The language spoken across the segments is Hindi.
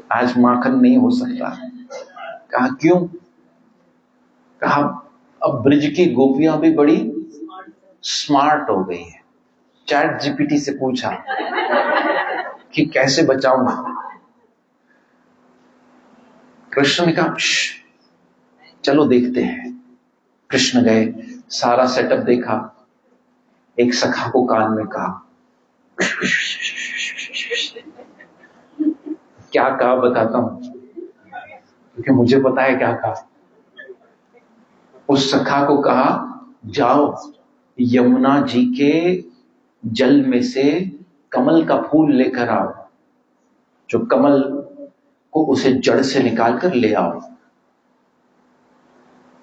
आज माखन नहीं हो सकता। कहा क्यों? कहा अब ब्रिज की गोपियां भी बड़ी स्मार्ट हो गई है। चैट जीपीटी से पूछा कि कैसे बचाऊंगा। कृष्ण ने कहा चलो देखते हैं। कृष्ण गए, सारा सेटअप देखा, एक सखा को कान में कहा। क्या कहा बताता हूं, क्योंकि मुझे पता है क्या कहा। उस सखा को कहा, जाओ यमुना जी के जल में से कमल का फूल लेकर आओ, जो कमल को उसे जड़ से निकाल कर ले आओ।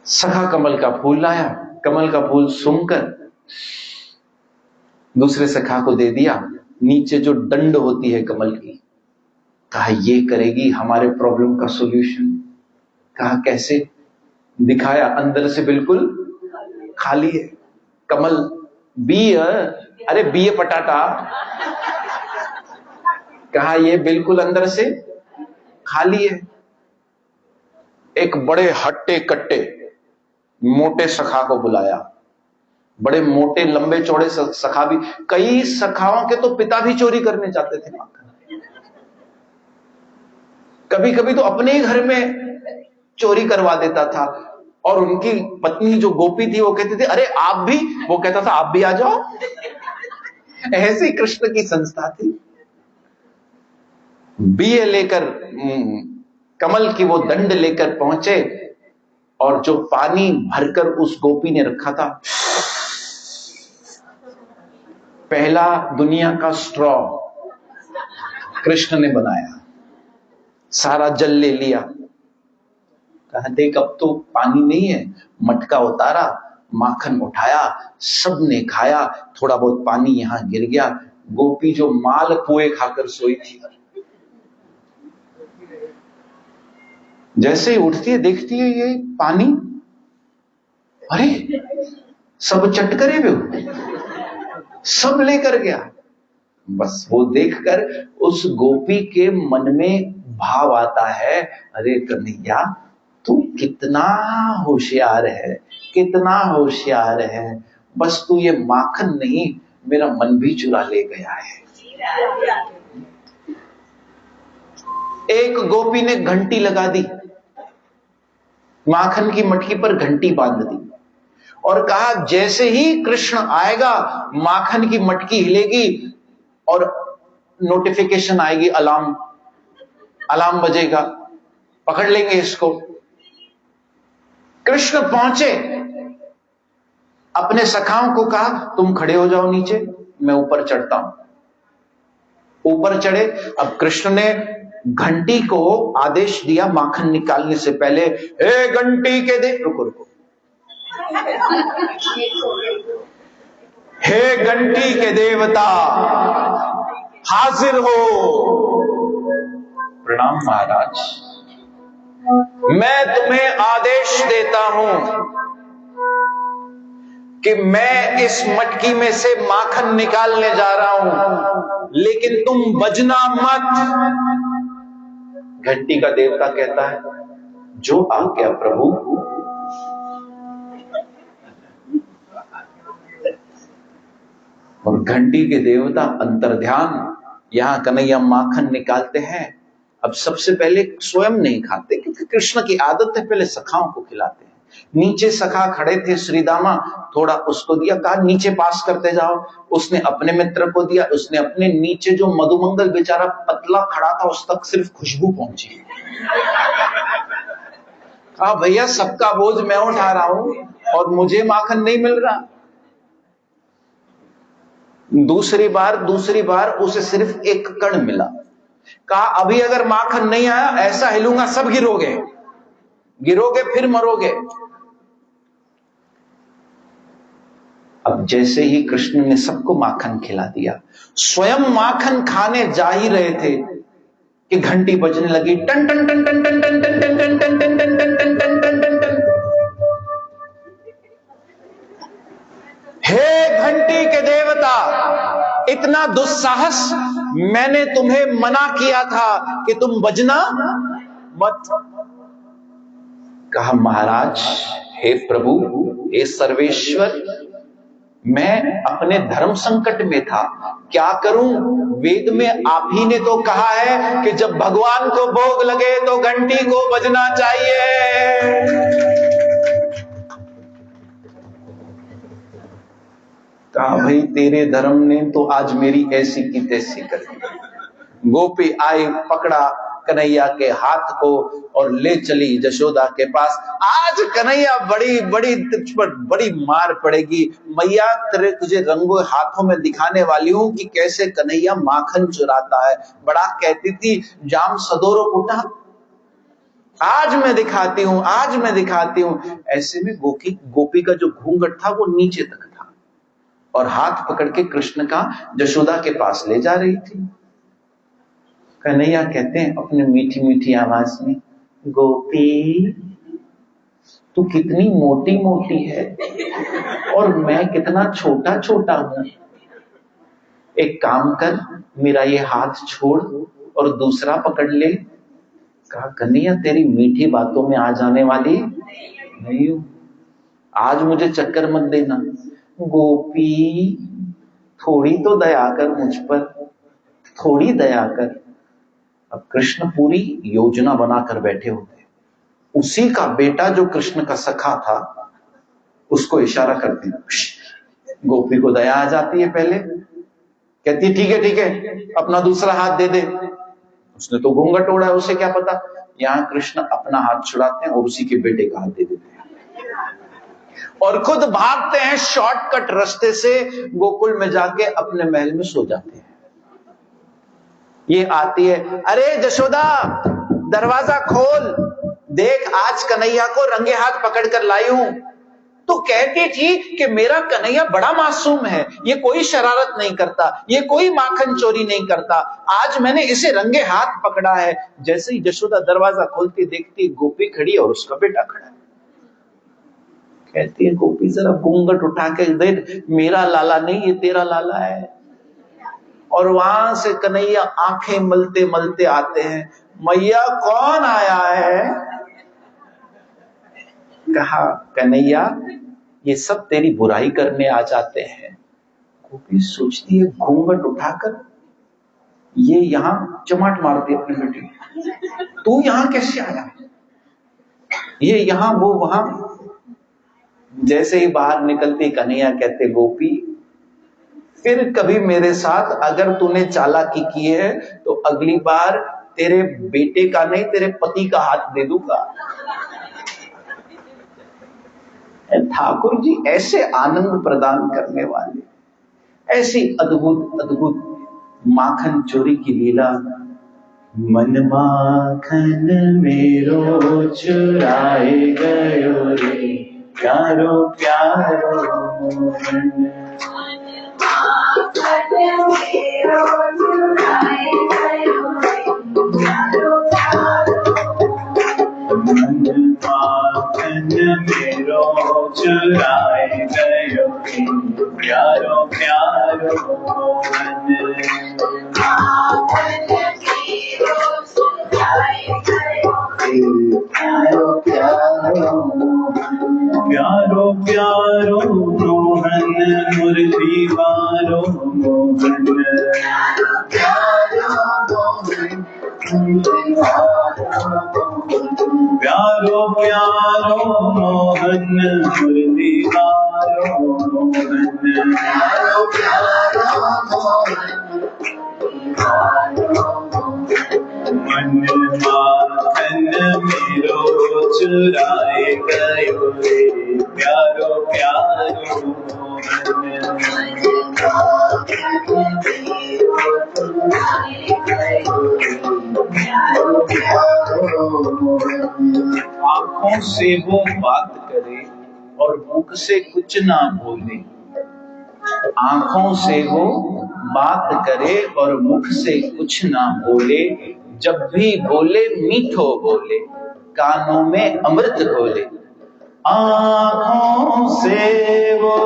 सखा कमल का फूल लाया, कमल का फूल सूंघकर दूसरे सखा को दे दिया। नीचे जो डंड होती है कमल की, कहा ये करेगी हमारे प्रॉब्लम का सॉल्यूशन। कहा कैसे? दिखाया, अंदर से बिल्कुल खाली है कमल। बी अरे बी पटाटा। कहा ये बिल्कुल अंदर से खाली है। एक बड़े हट्टे कट्टे मोटे सखा को बुलाया, बड़े मोटे लंबे चौड़े सखा भी। कई सखाओं के तो पिता भी चोरी करने जाते थे माखन। कभी कभी तो अपने ही घर में चोरी करवा देता था। और उनकी पत्नी जो गोपी थी वो कहती थी अरे आप भी, वो कहता था आप भी आ जाओ। ऐसी कृष्ण की संस्था थी। बीए लेकर कमल की वो दंड लेकर पहुंचे, और जो पानी भरकर उस गोपी ने रखा था, पहला दुनिया का स्ट्रॉ कृष्ण ने बनाया, सारा जल ले लिया। कहा देख अब तो पानी नहीं है। मटका उतारा, माखन उठाया, सबने खाया। थोड़ा बहुत पानी यहां गिर गया। गोपी जो माल पुए खाकर सोई थी, जैसे ही उठती है देखती है ये पानी, अरे सब चट करे हुए, सब लेकर गया। बस वो देखकर उस गोपी के मन में भाव आता है, अरे कन्हैया तू कितना होशियार है, कितना होशियार है। बस तू ये माखन नहीं, मेरा मन भी चुरा ले गया है। एक गोपी ने घंटी लगा दी, माखन की मटकी पर घंटी बांध दी, और कहा जैसे ही कृष्ण आएगा माखन की मटकी हिलेगी और नोटिफिकेशन आएगी, अलार्म बजेगा, पकड़ लेंगे इसको। कृष्ण पहुंचे, अपने सखाओं को कहा तुम खड़े हो जाओ नीचे, मैं ऊपर चढ़ता हूं। ऊपर चढ़े। अब कृष्ण ने घंटी को आदेश दिया माखन निकालने से पहले, हे घंटी के दे, रुको रुको, हे घंटी के देवता हाजिर हो। प्रणाम महाराज, मैं तुम्हें आदेश देता हूं कि मैं इस मटकी में से माखन निकालने जा रहा हूं, लेकिन तुम बजना मत। घंटी का देवता कहता है जो आज्ञा प्रभु। और घंटी के देवता अंतर्ध्यान, यहां कन्हैया माखन निकालते हैं। अब सबसे पहले स्वयं नहीं खाते, क्योंकि कृष्ण की आदत है पहले सखाओं को खिलाते हैं। नीचे सखा खड़े थे श्रीदामा, थोड़ा उसको दिया, कहा नीचे पास करते जाओ। उसने अपने मित्र को दिया, उसने अपने नीचे जो मधुमंगल बेचारा पतला खड़ा था उस तक सिर्फ खुशबू पहुंची। कहा भैया सबका बोझ मैं उठा रहा हूं और मुझे माखन नहीं मिल रहा। दूसरी बार उसे सिर्फ एक कण मिला। कहा अभी अगर माखन नहीं आया ऐसा हिलूंगा सब गिरोगे फिर मरोगे। अब जैसे ही कृष्ण ने सबको माखन खिला दिया, स्वयं माखन खाने जा ही रहे थे कि घंटी बजने लगी, टन टन टन टन टन टन टन टन टन टन टन टन टन टन टन टन टन टन। हे घंटी के देवता, इतना दुस्साहस मैंने तुम्हें मना किया था कि तुम बजना मत। कहा महाराज, हे प्रभु, हे सर्वेश्वर, मैं अपने धर्म संकट में था, क्या करूं? वेद में आप ही ने तो कहा है कि जब भगवान को भोग लगे तो घंटी को बजना चाहिए। कहा भाई तेरे धर्म ने तो आज मेरी ऐसी की तैसी कर दी। गोपी आई, पकड़ा कन्हैया के हाथ को और ले चली यशोदा के पास। आज कन्हैया बड़ी बड़ी तुझ पर बड़ी मार पड़ेगी मैया, तुझे रंगों हाथों में दिखाने वाली हूं कि कैसे कन्हैया माखन चुराता है। बड़ा कहती थी जाम सदोरो कुटा, आज मैं दिखाती हूं, आज मैं दिखाती हूं। ऐसे में गोपी का जो घूंघट था वो नीचे तक था और हाथ पकड़ के कृष्ण का यशोदा के पास ले जा रही थी। कन्हैया कहते हैं अपने मीठी मीठी आवाज में, गोपी तू कितनी मोटी मोटी है और मैं कितना छोटा छोटा हूं। एक काम कर, मेरा ये हाथ छोड़ और दूसरा पकड़ ले। कहा कन्हैया तेरी मीठी बातों में आ जाने वाली नहीं हूं, आज मुझे चक्कर मत देना। गोपी थोड़ी तो दया कर मुझ पर, थोड़ी दया कर। अब कृष्ण पूरी योजना बनाकर बैठे होते, उसी का बेटा जो कृष्ण का सखा था उसको इशारा करते हैं। गोपी को दया आ जाती है, पहले कहती है ठीक है अपना दूसरा हाथ दे दे। उसने तो घूंघट ओढ़ा है, उसे क्या पता। यहां कृष्ण अपना हाथ छुड़ाते हैं और उसी के बेटे का हाथ दे देते हैं और खुद भागते हैं शॉर्टकट रास्ते से, गोकुल में जाके अपने महल में सो जाते हैं। ये आती है, अरे यशोदा दरवाजा खोल, देख आज कन्हैया को रंगे हाथ पकड़ कर लाई हूं। तो कहती थी कि मेरा कन्हैया बड़ा मासूम है, ये कोई शरारत नहीं करता, ये कोई माखन चोरी नहीं करता, आज मैंने इसे रंगे हाथ पकड़ा है। जैसे ही यशोदा दरवाजा खोलती देखती गोपी खड़ी और उसका बेटा खड़ा है। कहती है गोपी जरा घूंघट उठा के देख, मेरा लाला नहीं ये तेरा लाला है। और वहां से कन्हैया आंखें मलते मलते आते हैं, मैया कौन आया है? कहा कन्हैया ये सब तेरी बुराई करने आ जाते हैं। गोपी सोचती है घूंघट उठाकर ये यहां चमाट मारती अपनी बेटी, तू यहां कैसे आया? ये यहां वो वहां। जैसे ही बाहर निकलती कन्हैया कहते गोपी फिर कभी मेरे साथ अगर तूने चालाकी की है तो अगली बार तेरे बेटे का नहीं तेरे पति का हाथ दे दूंगा। ठाकुर जी ऐसे आनंद प्रदान करने वाले, ऐसी अद्भुत अद्भुत माखन चोरी की लीला। मन माखन मेरो चुराए गयो रे, प्यारो प्यारो मोहन। मन माखन मेरो चुराए गयो रे, प्यारो प्यारो मोहन। प्यारो प्यारो मोहन, मुरली वारो मोहन। प्यारो प्यारो मोहन, मुरली वारो मोहन। मन माखन मेरो चुराए गयो रे, प्यारो प्यारो मोहन। आंखों से वो बात करे और मुख से कुछ ना बोले, आंखों से वो बात करे और मुख से कुछ ना बोले, जब भी बोले मीठो बोले, कानों में अमृत बोले। आंखों से वो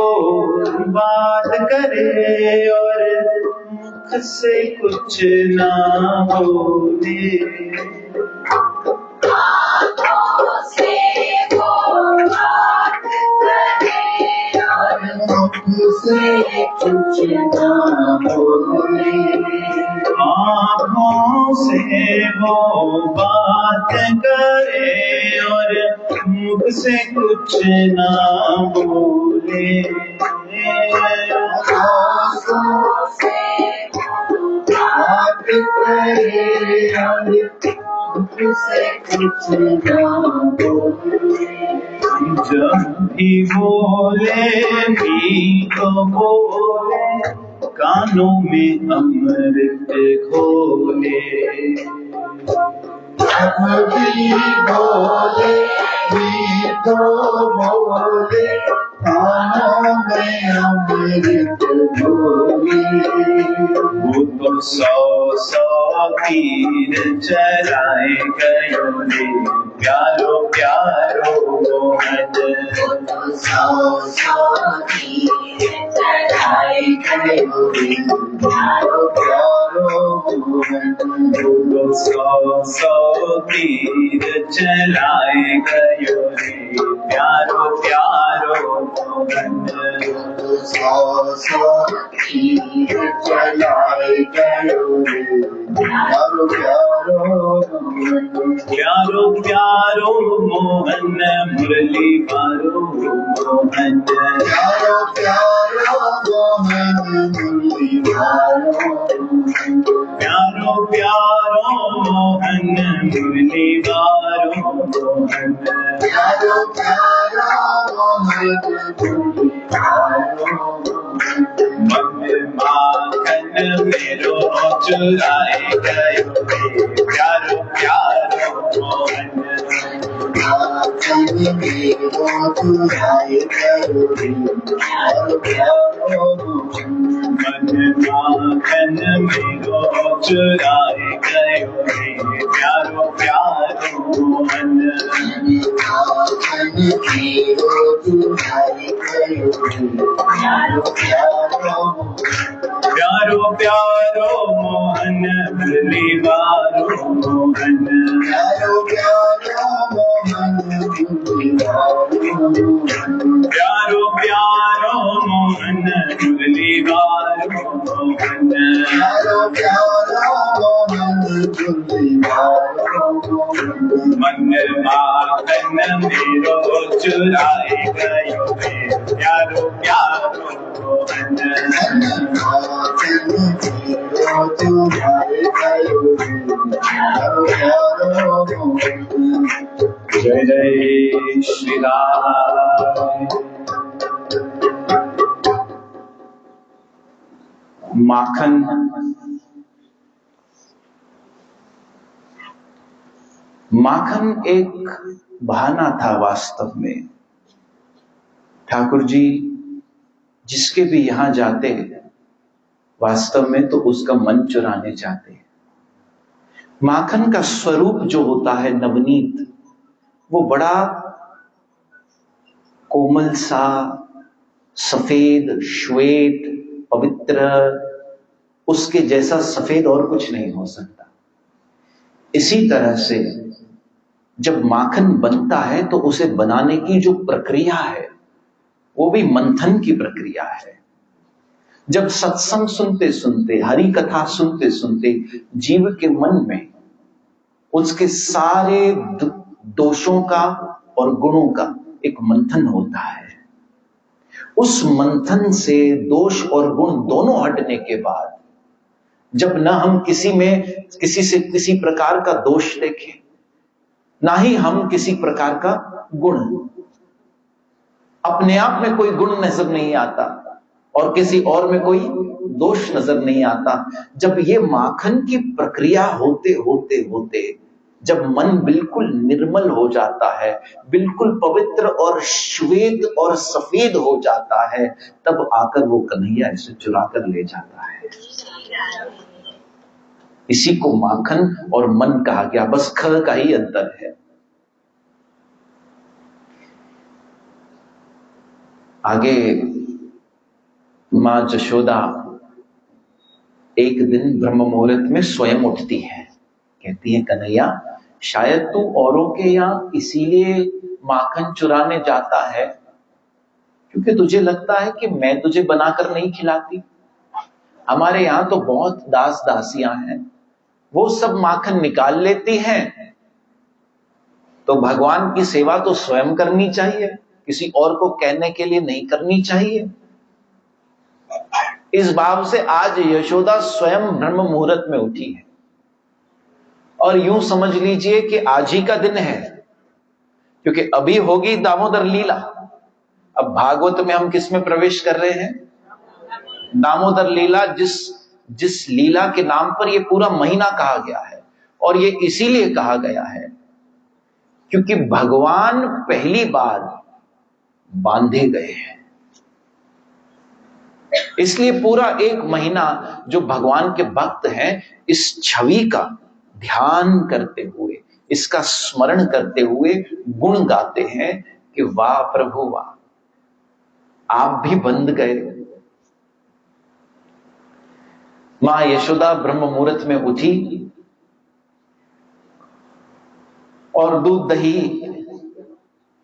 बात करे और मुख मुख से कुछ ना बोले, आँखों से वो बात करे और मुख से कुछ ना बोले, आँखों से वो बात करे और मुख से कुछ ना बोले, आँखों से बात करे और मुख से कुछ ना बोले, जब भी बोले भी तो बोले कानों में अमृत घोले, जब भी बोले भी तो बोले कानों में अमृत घोले, वो तो सौ सौ तीर चलाए गयो रे प्यारो प्यारो मोहन, सौ सौ तीर चलाए गयो रे प्यारो प्यारो मोहन, वो सौ सौ तीर चलाए गयो रे प्यारो प्यारो मोहन, सौ सौ तीर चलाए गयो रे प्यारो प्यारो मोहन, प्यारो प्यारो मोहन मुरली मारो मोहन, प्यारो प्यारो मोहन मुरली मारो, प्यारो प्यारो मोहन मुरली मारो मोहन, प्यारो प्यारो मोहन मुरली मारो, मन माखन मेरो चुराए गयो रे प्यारो प्यारो मोहन, माखन मेरो चुराए गयो रे प्यारो प्यारो मोहन, मन माखन मेरो चुराए गयो रे प्यारो प्यारो मोहन, माखन मेरो चुराए गयो रे प्यारो प्यारो, प्यारो प्यारो मोहन मुरली मारो मोहन, प्यारो प्यारो मोहन मुरली मारो, प्यारो प्यारो मोहन मुरली मारो मोहन, प्यारो प्यारो मोहन मुरली मारो, मन माखन मेरो चुराए गयो रे प्यारो प्यारो मोहन, माखन मेरो चुराए गयो रे प्यारो प्यारो मोहन, जय जय श्री राम। माखन माखन एक बहाना था वास्तव में। ठाकुर जी जिसके भी यहां जाते वास्तव में तो उसका मन चुराने जाते। माखन का स्वरूप जो होता है नवनीत, वो बड़ा कोमल सा, सफेद, श्वेत, पवित्र, उसके जैसा सफेद और कुछ नहीं हो सकता। इसी तरह से जब माखन बनता है तो उसे बनाने की जो प्रक्रिया है वो भी मंथन की प्रक्रिया है। जब सत्संग सुनते सुनते, हरि कथा सुनते सुनते जीव के मन में उसके सारे दोषों का और गुणों का एक मंथन होता है। उस मंथन से दोष और गुण दोनों हटने के बाद जब न हम किसी में किसी से किसी प्रकार का दोष देखें, ना ही हम किसी प्रकार का गुण, अपने आप में कोई गुण नजर नहीं आता और किसी और में कोई दोष नजर नहीं आता। जब ये माखन की प्रक्रिया होते होते होते जब मन बिल्कुल निर्मल हो जाता है, बिल्कुल पवित्र और श्वेत और सफेद हो जाता है, तब आकर वो कन्हैया इसे चुरा कर ले जाता है। इसी को माखन और मन कहा गया, बस ख का ही अंतर है। आगे मां जशोदा एक दिन ब्रह्म मुहूर्त में स्वयं उठती है, कहती है कन्हैया शायद तू औरों के यहाँ इसीलिए माखन चुराने जाता है क्योंकि तुझे लगता है कि मैं तुझे बनाकर नहीं खिलाती। हमारे यहाँ तो बहुत दास दासियां हैं, वो सब माखन निकाल लेती हैं, तो भगवान की सेवा तो स्वयं करनी चाहिए, किसी और को कहने के लिए नहीं करनी चाहिए। इस भाव से आज यशोदा स्वयं ब्रह्म मुहूर्त में उठी है। और यूं समझ लीजिए कि आज ही का दिन है, क्योंकि अभी होगी दामोदर लीला। अब भागवत में हम किस में प्रवेश कर रहे हैं? दामोदर लीला, जिस लीला के नाम पर यह पूरा महीना कहा गया है। और यह इसीलिए कहा गया है क्योंकि भगवान पहली बार बांधे गए हैं, इसलिए पूरा एक महीना जो भगवान के भक्त हैं इस छवि का ध्यान करते हुए, इसका स्मरण करते हुए गुण गाते हैं कि वाह प्रभु वाह, आप भी बंध गए। मां यशोदा ब्रह्म मुहूर्त में उठी और दूध दही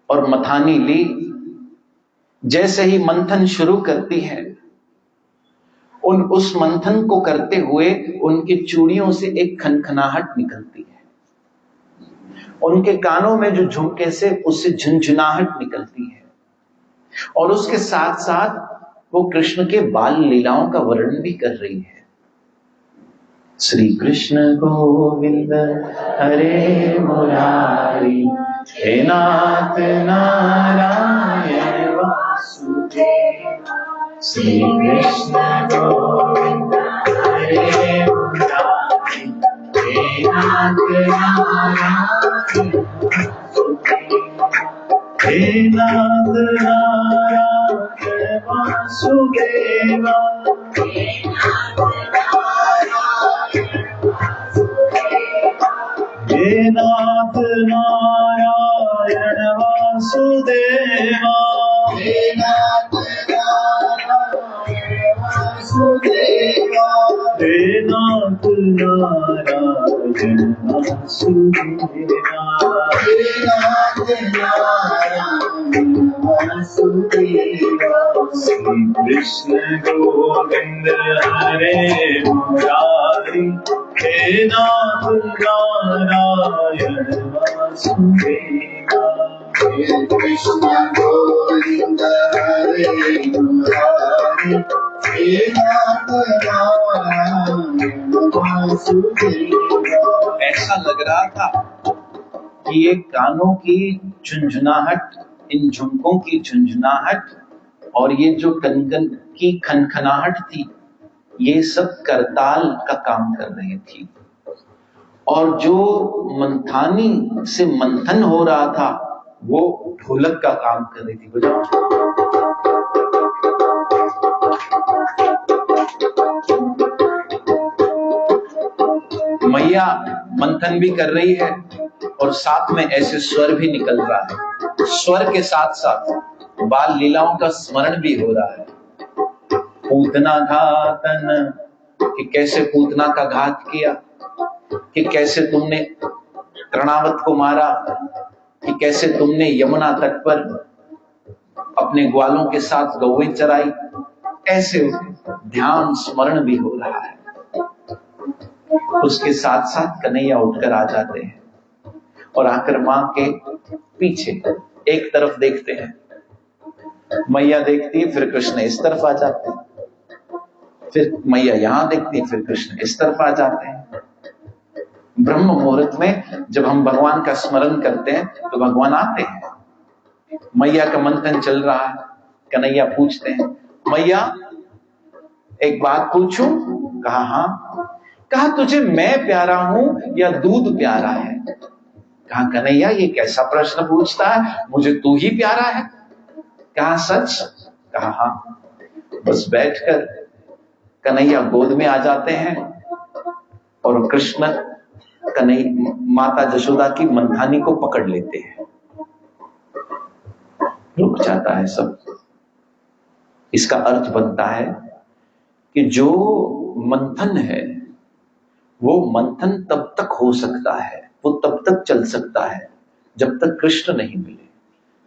और मथानी ली। जैसे ही मंथन शुरू करती है, उस मंथन को करते हुए उनकी चूड़ियों से एक खनखनाहट निकलती है, उनके कानों में जो झुमके से उससे झुनझुनाहट निकलती है, और उसके साथ साथ वो कृष्ण के बाल लीलाओं का वर्णन भी कर रही है। श्री कृष्ण गोविंद हरे मुरारी, हे नाथ नारायण वासुदेव। श्री कृष्ण गोविंद हरे मुरारी, हे नाथ नारायण वासुदेव। हे नाथ नारायण वासुदेव, हे नाथ नारायण वासुदेवा, हे नाथ नारायण वासुदेवा, हे नाथ नारायण वासुदेवा, हे नाथ नारायण वासुदेवा। श्री कृष्ण गोविंद हरे मुरारी, हे नाथ नारायण वासुदेवा। हे कृष्ण गोविंद हरे मुरारी, हे नाथ नारायण वासुदेवा। ऐसा लग रहा था कि ये कानों की झुंझुनाहट, इन झुमकों की झुंझुनाहट और ये जो कनकन की खनखनाहट थी, ये सब करताल का काम कर रही थी। और जो मंथानी से मंथन हो रहा था वो ढोलक का काम कर रही थी। बजाओ। मैया मंथन भी कर रही है और साथ में ऐसे स्वर भी निकल रहा है। स्वर के साथ साथ बाल लीलाओं का स्मरण भी हो रहा है। पूतना घातन, कि कैसे पूतना का घात किया, कि कैसे तुमने तृणावत को मारा, कि कैसे तुमने यमुना तट पर अपने ग्वालों के साथ गौएं चराई। ऐसे ध्यान स्मरण भी हो रहा है। उसके साथ साथ कन्हैया उठकर आ जाते हैं और आकर मां के पीछे एक तरफ देखते हैं। मैया देखती है, फिर कृष्ण इस तरफ आ जाते हैं, फिर मैया यहां देखती है, फिर कृष्ण इस तरफ आ जाते हैं। ब्रह्म मुहूर्त में जब हम भगवान का स्मरण करते हैं तो भगवान आते हैं। मैया का मंथन चल रहा है। कन्हैया पूछते हैं, मैया एक बात पूछूं? कहा हाँ। कहा तुझे मैं प्यारा हूं या दूध प्यारा है? कहा कन्हैया ये कैसा प्रश्न पूछता है, मुझे तू ही प्यारा है। कहा सच? कहा हाँ। बस बैठकर कन्हैया गोद में आ जाते हैं और कृष्ण कन्हैया माता जशोदा की मंथानी को पकड़ लेते हैं। रुक जाता है सब। इसका अर्थ बनता है कि जो मंथन है, वो मंथन तब तक हो सकता है, वो तब तक चल सकता है जब तक कृष्ण नहीं मिले।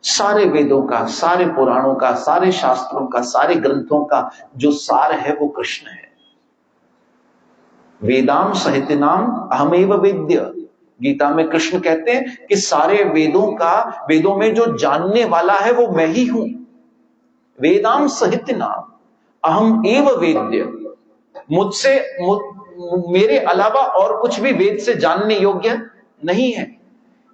सारे वेदों का, सारे पुराणों का, सारे शास्त्रों का, सारे ग्रंथों का जो सार है वो कृष्ण है। वेदाम सहितनाम अहमेव वेद्य, गीता में कृष्ण कहते हैं कि सारे वेदों में जो जानने वाला है वो मैं ही हूं। वेदाम सहितनाम अहम एव वेद्य, मेरे अलावा और कुछ भी वेद से जानने योग्य नहीं है।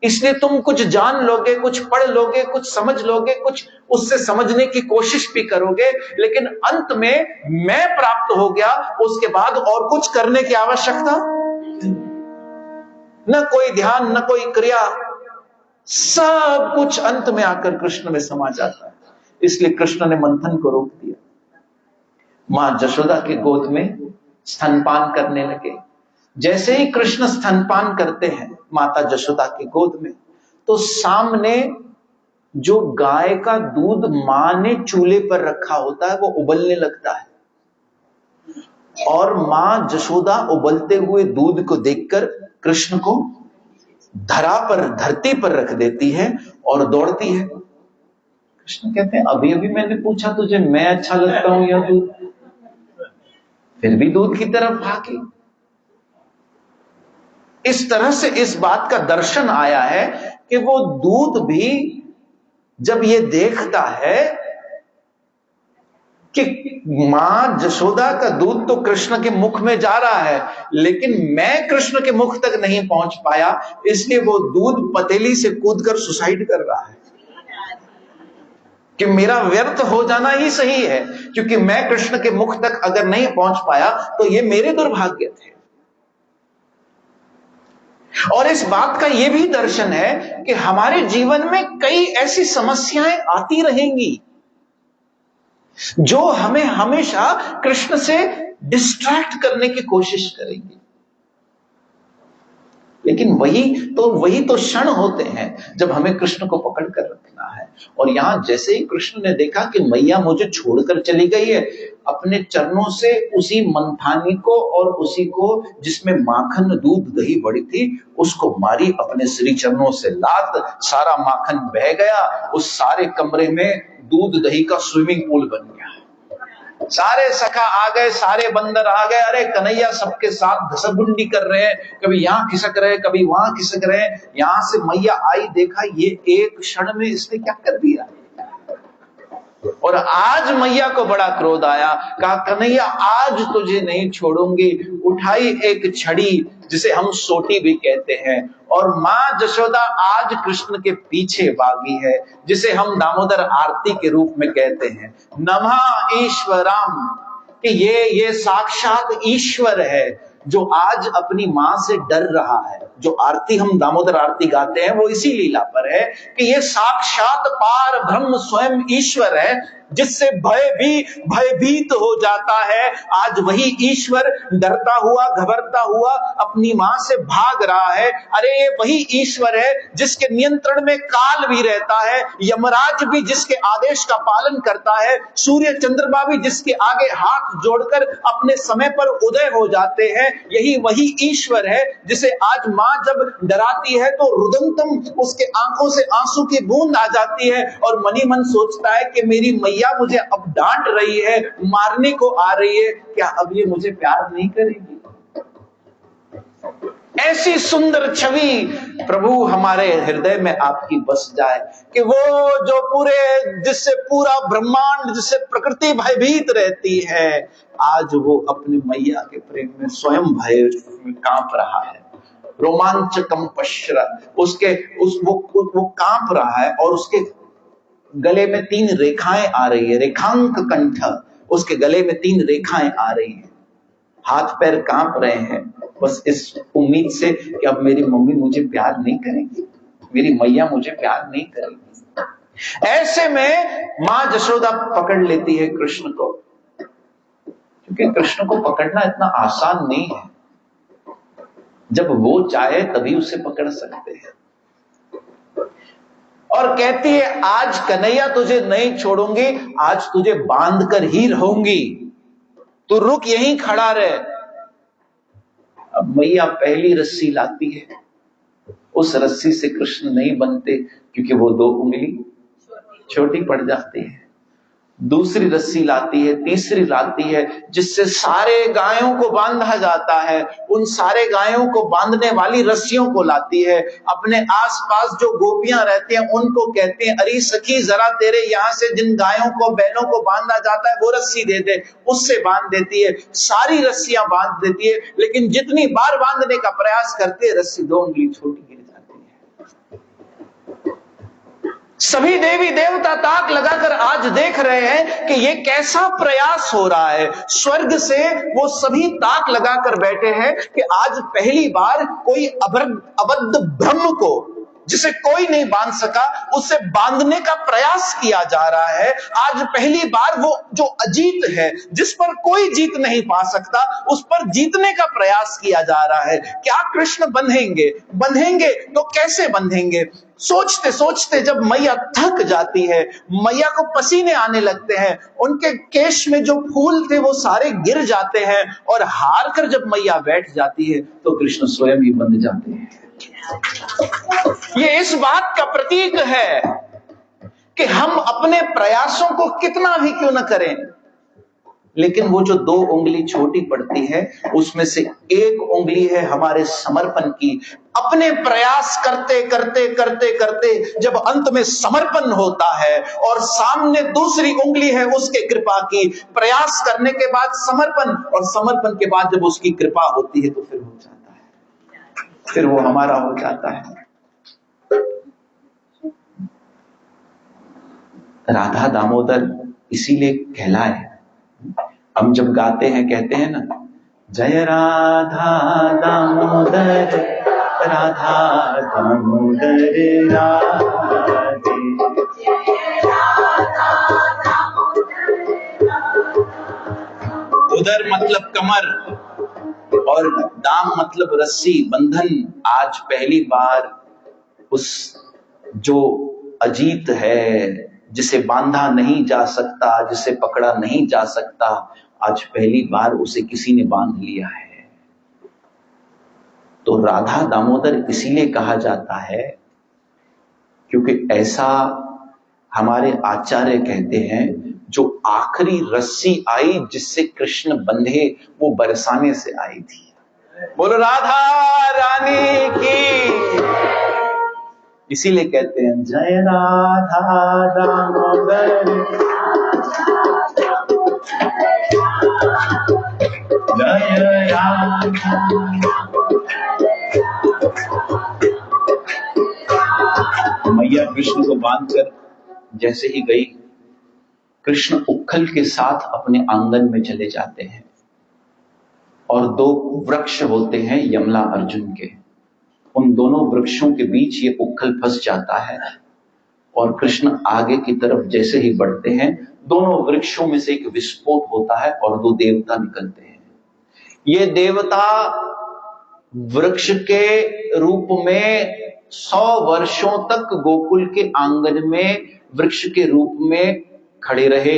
इसलिए तुम कुछ जान लोगे, कुछ पढ़ लोगे, कुछ समझ लोगे, कुछ उससे समझने की कोशिश भी करोगे, लेकिन अंत में मैं प्राप्त हो गया, उसके बाद और कुछ करने की आवश्यकता, न कोई ध्यान, न कोई क्रिया, सब कुछ अंत में आकर कृष्ण में समा जाता है। इसलिए कृष्ण ने मंथन को रोक दिया। मां जशोदा के गोद में स्तनपान करने लगे। जैसे ही कृष्ण स्तनपान करते हैं माता जशोदा की गोद में, तो सामने जो गाय का दूध मां ने चूल्हे पर रखा होता है वो उबलने लगता है, और मां जशोदा उबलते हुए दूध को देखकर कृष्ण को धरती पर रख देती है और दौड़ती है। कृष्ण कहते हैं अभी अभी मैंने पूछा तुझे मैं अच्छा लगता हूं या दूध, फिर भी दूध की तरफ भागी। इस तरह से इस बात का दर्शन आया है कि वो दूध भी जब ये देखता है कि मां जशोदा का दूध तो कृष्ण के मुख में जा रहा है, लेकिन मैं कृष्ण के मुख तक नहीं पहुंच पाया, इसलिए वो दूध पतीली से कूदकर सुसाइड कर रहा है कि मेरा व्यर्थ हो जाना ही सही है, क्योंकि मैं कृष्ण के मुख तक अगर नहीं पहुंच पाया तो ये मेरे दुर्भाग्य थे। और इस बात का यह भी दर्शन है कि हमारे जीवन में कई ऐसी समस्याएं आती रहेंगी जो हमें हमेशा कृष्ण से डिस्ट्रैक्ट करने की कोशिश करेंगी, लेकिन वही तो क्षण होते हैं जब हमें कृष्ण को पकड़ कर रखना है। और यहां जैसे ही कृष्ण ने देखा कि मैया मुझे छोड़कर चली गई है, अपने चरणों से उसी मंथानी को और उसी को जिसमें माखन दूध दही बड़ी थी उसको मारी, अपने श्री चरणों से लात, सारा माखन बह गया, उस सारे कमरे में दूध दही का स्विमिंग पूल बन गया। सारे सखा आ गए, सारे बंदर आ गए, अरे कन्हैया सबके साथ घसरगुंडी कर रहे हैं, कभी यहां खिसक रहे, कभी वहां खिसक रहे। यहां से मैया आई, देखा ये एक क्षण में इसने क्या कर दिया। और आज मैया को बड़ा क्रोध आया, कहा कन्हैया आज तुझे नहीं छोड़ूंगी। उठाई एक छड़ी जिसे हम सोटी भी कहते हैं, और मां जशोदा आज कृष्ण के पीछे भागी है, जिसे हम दामोदर आरती के रूप में कहते हैं नमः ईश्वराम, कि ये साक्षात ईश्वर है जो आज अपनी मां से डर रहा है। जो आरती हम दामोदर आरती गाते हैं वो इसी लीला पर है कि ये साक्षात पार ब्रह्म स्वयं ईश्वर है, जिससे भयभीत हो जाता है। आज वही ईश्वर डरता हुआ, घबरता हुआ अपनी मां से भाग रहा है। अरे ये वही ईश्वर है जिसके नियंत्रण में काल भी रहता है, यमराज भी जिसके आदेश का पालन करता है, सूर्य चंद्रमा भी जिसके आगे हाथ जोड़कर अपने समय पर उदय हो जाते हैं। यही वही ईश्वर है जिसे आज मां जब डराती है तो रुदंतम उसके आंखों से आंसू की बूंद आ जाती है, और मनी मन सोचता है कि मेरी मैया मुझे अब डांट रही है, मारने को आ रही है, क्या अब ये मुझे प्यार नहीं करेगी। ऐसी सुंदर छवि प्रभु हमारे हृदय में आपकी बस जाए कि वो जो जिससे पूरा ब्रह्मांड, जिससे प्रकृति भयभीत रहती है, आज वो अपने मैया के प्रेम में स्वयं भय में कांप रहा है। रोमांचकम पश्र, वो कांप रहा है, और उसके गले में 3 रेखाएं आ रही है, रेखांक कंठ, उसके गले में 3 रेखाएं आ रही हैं, हाथ पैर कांप रहे हैं, बस इस उम्मीद से कि अब मेरी मम्मी मुझे प्यार नहीं करेगी, मेरी मैया मुझे प्यार नहीं करेगी। ऐसे में मां जशोदा पकड़ लेती है कृष्ण को, क्योंकि कृष्ण को पकड़ना इतना आसान नहीं है। जब वो चाहे तभी उसे पकड़ सकते हैं। और कहती है आज कन्हैया तुझे नहीं छोड़ूंगी, आज तुझे बांध कर ही रहूंगी। तू रुक, यहीं खड़ा रहे। अब मैया पहली रस्सी लाती है, उस रस्सी से कृष्ण नहीं बनते क्योंकि वो 2 उंगली छोटी पड़ जाती है। दूसरी रस्सी लाती है, तीसरी लाती है, जिससे सारे गायों को बांधा जाता है। उन सारे गायों को बांधने वाली रस्सियों को लाती है। अपने आसपास जो गोपियां रहती हैं उनको कहते हैं, अरे सखी जरा तेरे यहां से जिन गायों को बैलों को बांधा जाता है वो रस्सी दे दे। उससे बांध देती है, सारी रस्सियां बांध देती है, लेकिन जितनी बार बांधने का प्रयास करते हैं रस्सी 2 उंगली छोटी गिर जाती है। सभी देवी देवता ताक लगाकर आज देख रहे हैं कि ये कैसा प्रयास हो रहा है। स्वर्ग से वो सभी ताक लगाकर बैठे हैं कि आज पहली बार कोई अबद्ध ब्रह्म को, जिसे कोई नहीं बांध सका, उसे बांधने का प्रयास किया जा रहा है। आज पहली बार वो जो अजीत है, जिस पर कोई जीत नहीं पा सकता, उस पर जीतने का प्रयास किया जा रहा है। क्या कृष्ण बंधेंगे? बंधेंगे तो कैसे बंधेंगे? सोचते सोचते जब मैया थक जाती है, मैया को पसीने आने लगते हैं, उनके केश में जो फूल थे वो सारे गिर जाते हैं, और हार कर जब मैया बैठ जाती है तो कृष्ण स्वयं ही बंध जाते हैं। ये इस बात का प्रतीक है कि हम अपने प्रयासों को कितना भी क्यों न करें, लेकिन वो जो 2 उंगली छोटी पड़ती है उसमें से 1 उंगली है हमारे समर्पण की। अपने प्रयास करते करते करते करते जब अंत में समर्पण होता है और सामने दूसरी उंगली है उसके कृपा की, प्रयास करने के बाद समर्पण, और समर्पण के बाद जब उसकी कृपा होती है तो फिर हो जाता है, फिर वो हमारा हो जाता है। राधा दामोदर इसीलिए कहलाए। हम जब गाते हैं कहते हैं ना, जय राधा दामोदर राधा दामोदर राधे। उदर मतलब कमर और दाम मतलब रस्सी, बंधन। आज पहली बार उस जो अजीत है, जिसे बांधा नहीं जा सकता, जिसे पकड़ा नहीं जा सकता, आज पहली बार उसे किसी ने बांध लिया है। तो राधा दामोदर इसीलिए कहा जाता है क्योंकि ऐसा हमारे आचार्य कहते हैं, जो आखिरी रस्सी आई जिससे कृष्ण बंधे वो बरसाने से आई थी। बोलो राधा रानी की। इसीलिए कहते हैं जय राधा दामोदर जय राधा। मैया कृष्ण को बांधकर जैसे ही गई, कृष्ण उक्खल के साथ अपने आंगन में चले जाते हैं, और 2 वृक्ष होते हैं यमला अर्जुन के, उन दोनों वृक्षों के बीच ये उक्खल फंस जाता है, और कृष्ण आगे की तरफ जैसे ही बढ़ते हैं, दोनों वृक्षों में से एक विस्फोट होता है और 2 देवता निकलते हैं। ये देवता वृक्ष के रूप में 100 वर्षों तक गोकुल के आंगन में वृक्ष के रूप में खड़े रहे।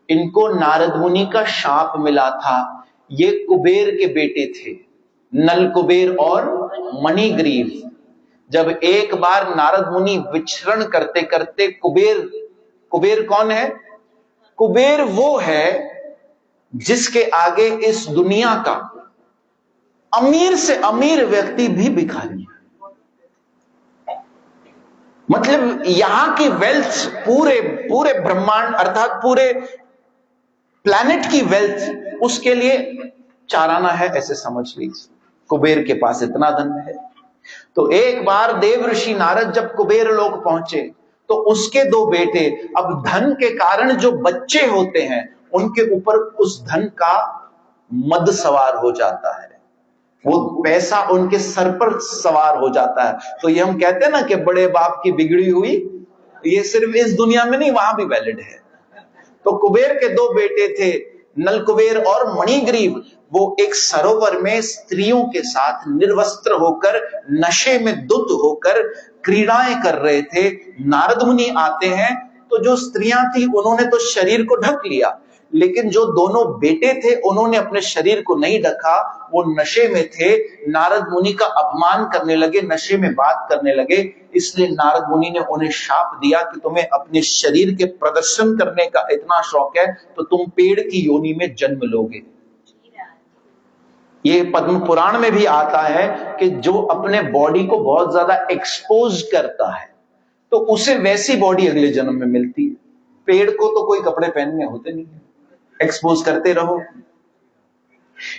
इनको नारद मुनि का शाप मिला था। ये कुबेर के बेटे थे, नल कुबेर और मणिग्रीव। जब एक बार नारद मुनि विचरण करते करते कुबेर कौन है? कुबेर वो है जिसके आगे इस दुनिया का अमीर से अमीर व्यक्ति भी भिखारी है। मतलब यहां की वेल्थ, पूरे ब्रह्मांड अर्थात पूरे प्लैनेट की वेल्थ उसके लिए चाराना है, ऐसे समझ लीजिए। कुबेर के पास इतना धन है। तो एक बार देव ऋषि नारद जब कुबेर लोक पहुंचे तो उसके 2 बेटे, अब धन के कारण जो बच्चे होते हैं उनके ऊपर उस धन का मद सवार हो जाता है, वो पैसा उनके सर पर सवार हो जाता है। तो ये हम कहते हैं ना कि बड़े बाप की बिगड़ी हुई, ये सिर्फ इस दुनिया में नहीं, वहां भी वैलिड है। तो कुबेर के 2 बेटे थे, नल कुबेर और मणिग्रीव। वो एक सरोवर में स्त्रियों के साथ निर्वस्त्र होकर, नशे में धुत होकर क्रीड़ाएं कर रहे थे। नारद मुनि आते हैं तो जो स्त्रियां थी उन्होंने तो शरीर को ढक लिया, लेकिन जो दोनों बेटे थे उन्होंने अपने शरीर को नहीं ढका, वो नशे में थे। नारद मुनि का अपमान करने लगे, नशे में बात करने लगे। इसलिए नारद मुनि ने उन्हें शाप दिया कि तुम्हें अपने शरीर के प्रदर्शन करने का इतना शौक है तो तुम पेड़ की योनि में जन्म लोगे। ये पद्म पुराण में भी आता है कि जो अपने बॉडी को बहुत ज्यादा एक्सपोज करता है तो उसे वैसी बॉडी अगले जन्म में मिलती है। पेड़ को तो कोई कपड़े पहनने होते नहीं है, एक्सपोज करते रहो।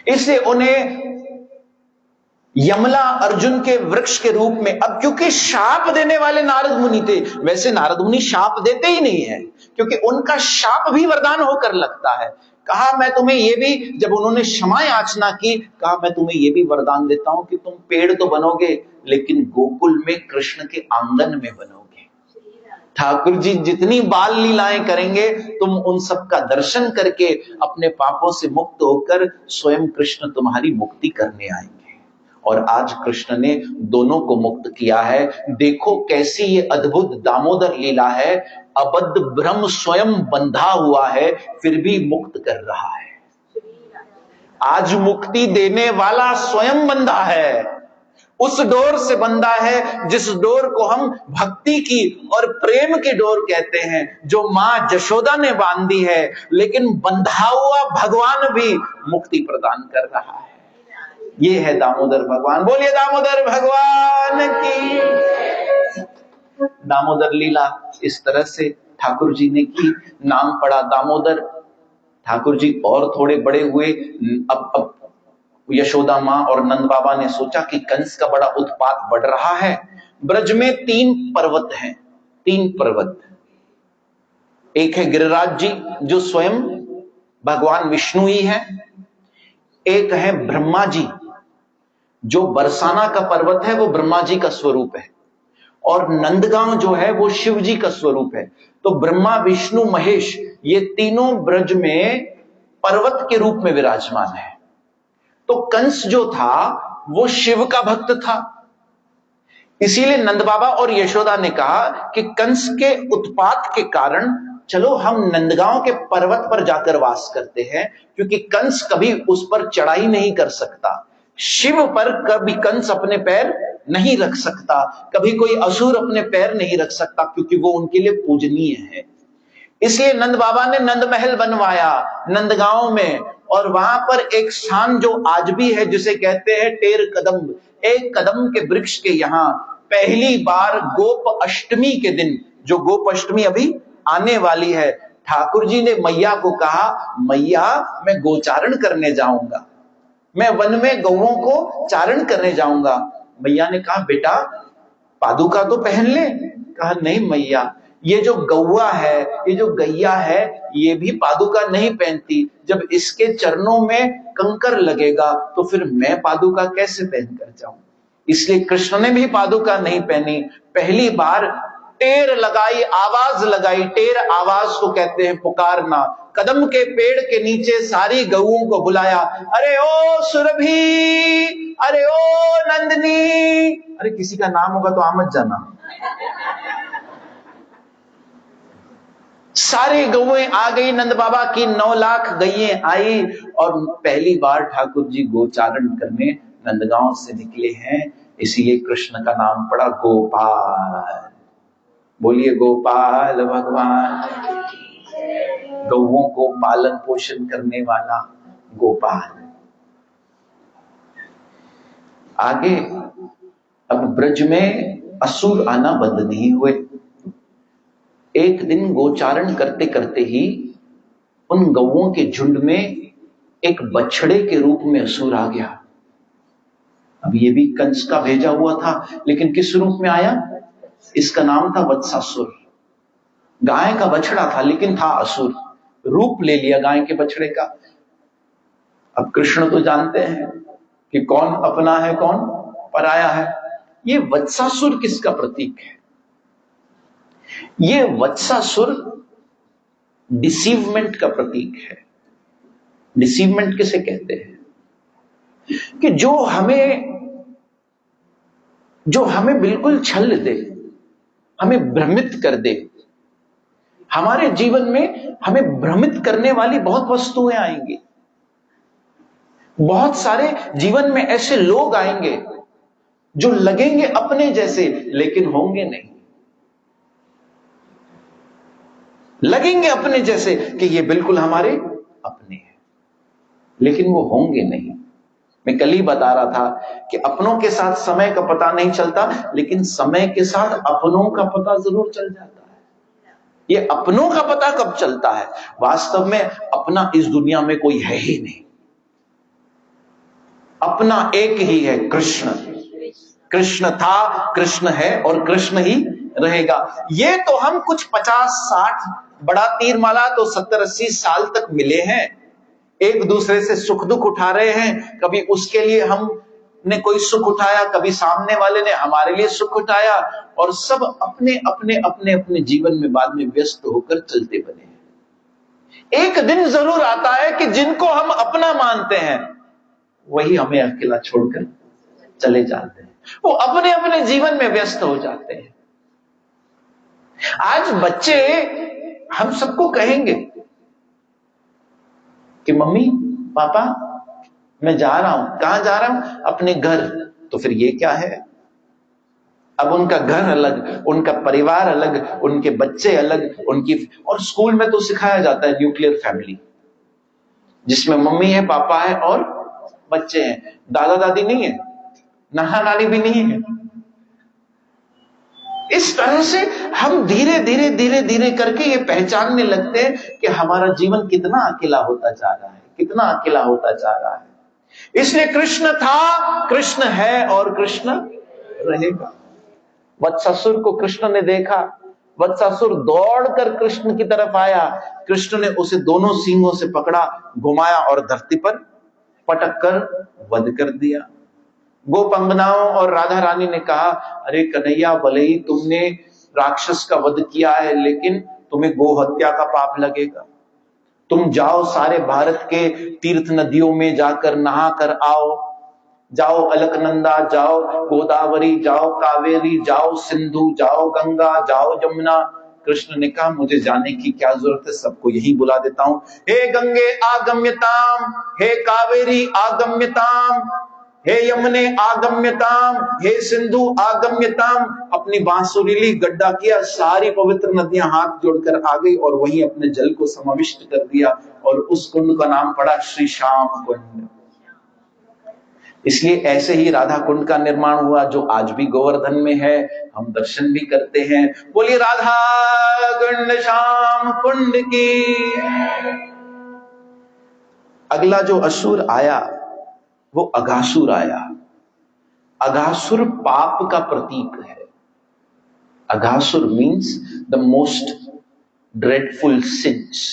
इसलिए उन्हें यमला अर्जुन के वृक्ष के रूप में, अब क्योंकि शाप देने वाले नारद मुनि थे, वैसे नारद मुनि शाप देते ही नहीं है क्योंकि उनका शाप भी वरदान होकर लगता है। कहा मैं तुम्हें ये भी, जब उन्होंने क्षमा याचना की, कहा मैं तुम्हें ये भी वरदान देता हूं कि तुम पेड़ तो बनोगे लेकिन गोकुल में कृष्ण के आंगन में बनोगे। ठाकुर जी जितनी बाल लीलाएं करेंगे तुम उन सब का दर्शन करके अपने पापों से मुक्त होकर स्वयं कृष्ण तुम्हारी मुक्ति करने आएंगे। और आज कृष्ण ने दोनों को मुक्त किया है। देखो कैसी ये अद्भुत दामोदर लीला है। अबद्ध ब्रह्म स्वयं बंधा हुआ है फिर भी मुक्त कर रहा है। आज मुक्ति देने वाला स्वयं बंधा है, उस डोर से बंधा है जिस डोर को हम भक्ति की और प्रेम की डोर कहते हैं, जो मां जशोदा ने बांधी है। लेकिन बंधा हुआ भगवान भी मुक्ति प्रदान कर रहा है। ये है दामोदर भगवान। बोलिए दामोदर भगवान की। दामोदर लीला इस तरह से ठाकुर जी ने की, नाम पड़ा दामोदर। ठाकुर जी और थोड़े बड़े हुए। अब यशोदा मां और नंद बाबा ने सोचा कि कंस का बड़ा उत्पात बढ़ रहा है। ब्रज में 3 पर्वत हैं, 3 पर्वत। एक है गिरिराज जी जो स्वयं भगवान विष्णु ही है, एक है ब्रह्मा जी जो बरसाना का पर्वत है, वो ब्रह्मा जी का स्वरूप है, और नंदगांव जो है वो शिव जी का स्वरूप है। तो ब्रह्मा विष्णु महेश ये तीनों ब्रज में पर्वत के रूप में विराजमान है। तो कंस जो था वो शिव का भक्त था, इसीलिए नंद बाबा और यशोदा ने कहा कि कंस के उत्पात के कारण चलो हम नंदगांव के पर्वत पर जाकर वास करते हैं, क्योंकि कंस कभी उस पर चढ़ाई नहीं कर सकता। शिव पर कभी कंस अपने पैर नहीं रख सकता, कभी कोई असुर अपने पैर नहीं रख सकता, क्योंकि वो उनके लिए पूजनीय है। इसलिए नंद बाबा ने नंद महल बनवाया नंदगांव में, और वहां पर एक स्थान जो आज भी है जिसे कहते हैं टेर कदम, एक कदम के वृक्ष के यहां पहली बार गोप अष्टमी के दिन, जो गोप अष्टमी अभी आने वाली है, ठाकुर जी ने मैया को कहा मैया मैं गोचारण करने जाऊंगा, मैं वन में गौओं को चारण करने जाऊंगा। मैया ने कहा बेटा पादुका तो पहन ले। कहा नहीं मैया, ये जो गौआ है, ये जो गैया है, ये भी पादुका नहीं पहनती। जब इसके चरणों में कंकर लगेगा तो फिर मैं पादुका कैसे पहन कर जाऊं। इसलिए कृष्ण ने भी पादुका नहीं पहनी। पहली बार टेर लगाई, आवाज लगाई। टेर आवाज को कहते हैं पुकारना। कदम के पेड़ के नीचे सारी गौओं को बुलाया, अरे ओ सुरभि, अरे ओ नंदनी। अरे किसी का नाम होगा तो आ मत जाना। सारी गौएं आ गई, नंद बाबा की 9 लाख गैयें आई, और पहली बार ठाकुर जी गोचारण करने नंदगांव से निकले हैं। इसीलिए कृष्ण का नाम पड़ा गोपाल। बोलिए गोपाल भगवान। गौओं को पालन पोषण करने वाला गोपाल। आगे अब ब्रज में असुर आना बंद नहीं हुए। एक दिन गोचारण करते करते ही उन गौओं के झुंड में एक बछड़े के रूप में असुर आ गया। अब ये भी कंस का भेजा हुआ था, लेकिन किस रूप में आया? इसका नाम था वत्सासुर। गाय का बछड़ा था लेकिन था असुर, रूप ले लिया गाय के बछड़े का। अब कृष्ण तो जानते हैं कि कौन अपना है कौन पराया है। ये वत्सासुर किसका प्रतीक है? ये वत्सासुर डिसीवमेंट का प्रतीक है। डिसीवमेंट किसे कहते हैं? कि जो हमें बिल्कुल छल दे, हमें भ्रमित कर दे, हमारे जीवन में हमें भ्रमित करने वाली बहुत वस्तुएं आएंगी, बहुत सारे जीवन में ऐसे लोग आएंगे जो लगेंगे अपने जैसे लेकिन होंगे नहीं, लगेंगे अपने जैसे कि ये बिल्कुल हमारे अपने हैं, लेकिन वो होंगे नहीं। मैं कल ही बता रहा था कि अपनों के साथ समय का पता नहीं चलता, लेकिन समय के साथ अपनों का पता जरूर चल जाता है। ये अपनों का पता कब चलता है? वास्तव में अपना इस दुनिया में कोई है ही नहीं, अपना एक ही है, कृष्ण। कृष्ण था, कृष्ण है और कृष्ण ही रहेगा। ये तो हम कुछ 50-60 बड़ा तीर माला तो 70-80 साल तक मिले हैं, एक दूसरे से सुख दुख उठा रहे हैं। कभी उसके लिए हमने कोई सुख उठाया, कभी सामने वाले ने हमारे लिए सुख उठाया, और सब अपने अपने अपने अपने जीवन में बाद में व्यस्त होकर चलते बने हैं। एक दिन जरूर आता है कि जिनको हम अपना मानते हैं वही हमें अकेला छोड़कर चले जाते हैं, वो अपने अपने जीवन में व्यस्त हो जाते हैं। आज बच्चे हम सबको कहेंगे कि मम्मी पापा मैं जा रहा हूं। कहां जा रहा हूं? अपने घर। तो फिर ये क्या है? अब उनका घर अलग, उनका परिवार अलग, उनके बच्चे अलग, और स्कूल में तो सिखाया जाता है न्यूक्लियर फैमिली, जिसमें मम्मी है, पापा है और बच्चे हैं, दादा दादी नहीं है, नाना नानी भी नहीं है। इस तरह से हम धीरे धीरे धीरे धीरे करके ये पहचानने लगते हैं कि हमारा जीवन कितना अकेला होता जा रहा है, कितना अकेला होता जा रहा है। इसलिए कृष्ण था, कृष्ण है और कृष्ण रहेगा। वत्सासुर को कृष्ण ने देखा, वत्सासुर दौड़कर कृष्ण की तरफ आया, कृष्ण ने उसे दोनों सींगों से पकड़ा, घुमाया और धरती पर पटक कर वध कर दिया। गोपंगनाओं और राधा रानी ने कहा, अरे कन्हैया, भले ही तुमने राक्षस का वध किया है, लेकिन तुम्हें गो हत्या का पाप लगेगा। तुम जाओ, सारे भारत के तीर्थ नदियों में जाकर नहा कर आओ, जाओ अलकनंदा, जाओ गोदावरी, जाओ कावेरी, जाओ सिंधु, जाओ गंगा, जाओ जमुना। कृष्ण ने कहा, मुझे जाने की क्या जरूरत है, सबको यही बुला देता हूं। हे गंगे आगम्यताम, हे कावेरी आगम्यताम, हे यमुने आगम्यताम, हे सिंधु आगम्यताम। अपनी बांसुरी ली, गड्ढा किया, सारी पवित्र नदियां हाथ जोड़कर आ गई और वहीं अपने जल को समाविष्ट कर दिया, और उस कुंड का नाम पड़ा श्री श्याम कुंड। इसलिए ऐसे ही राधा कुंड का निर्माण हुआ, जो आज भी गोवर्धन में है, हम दर्शन भी करते हैं। बोलिए राधा कुंड श्याम कुंड की। अगला जो असुर आया वो अघासुर आया। अघासुर पाप का प्रतीक है। Aghasura means the most dreadful sins.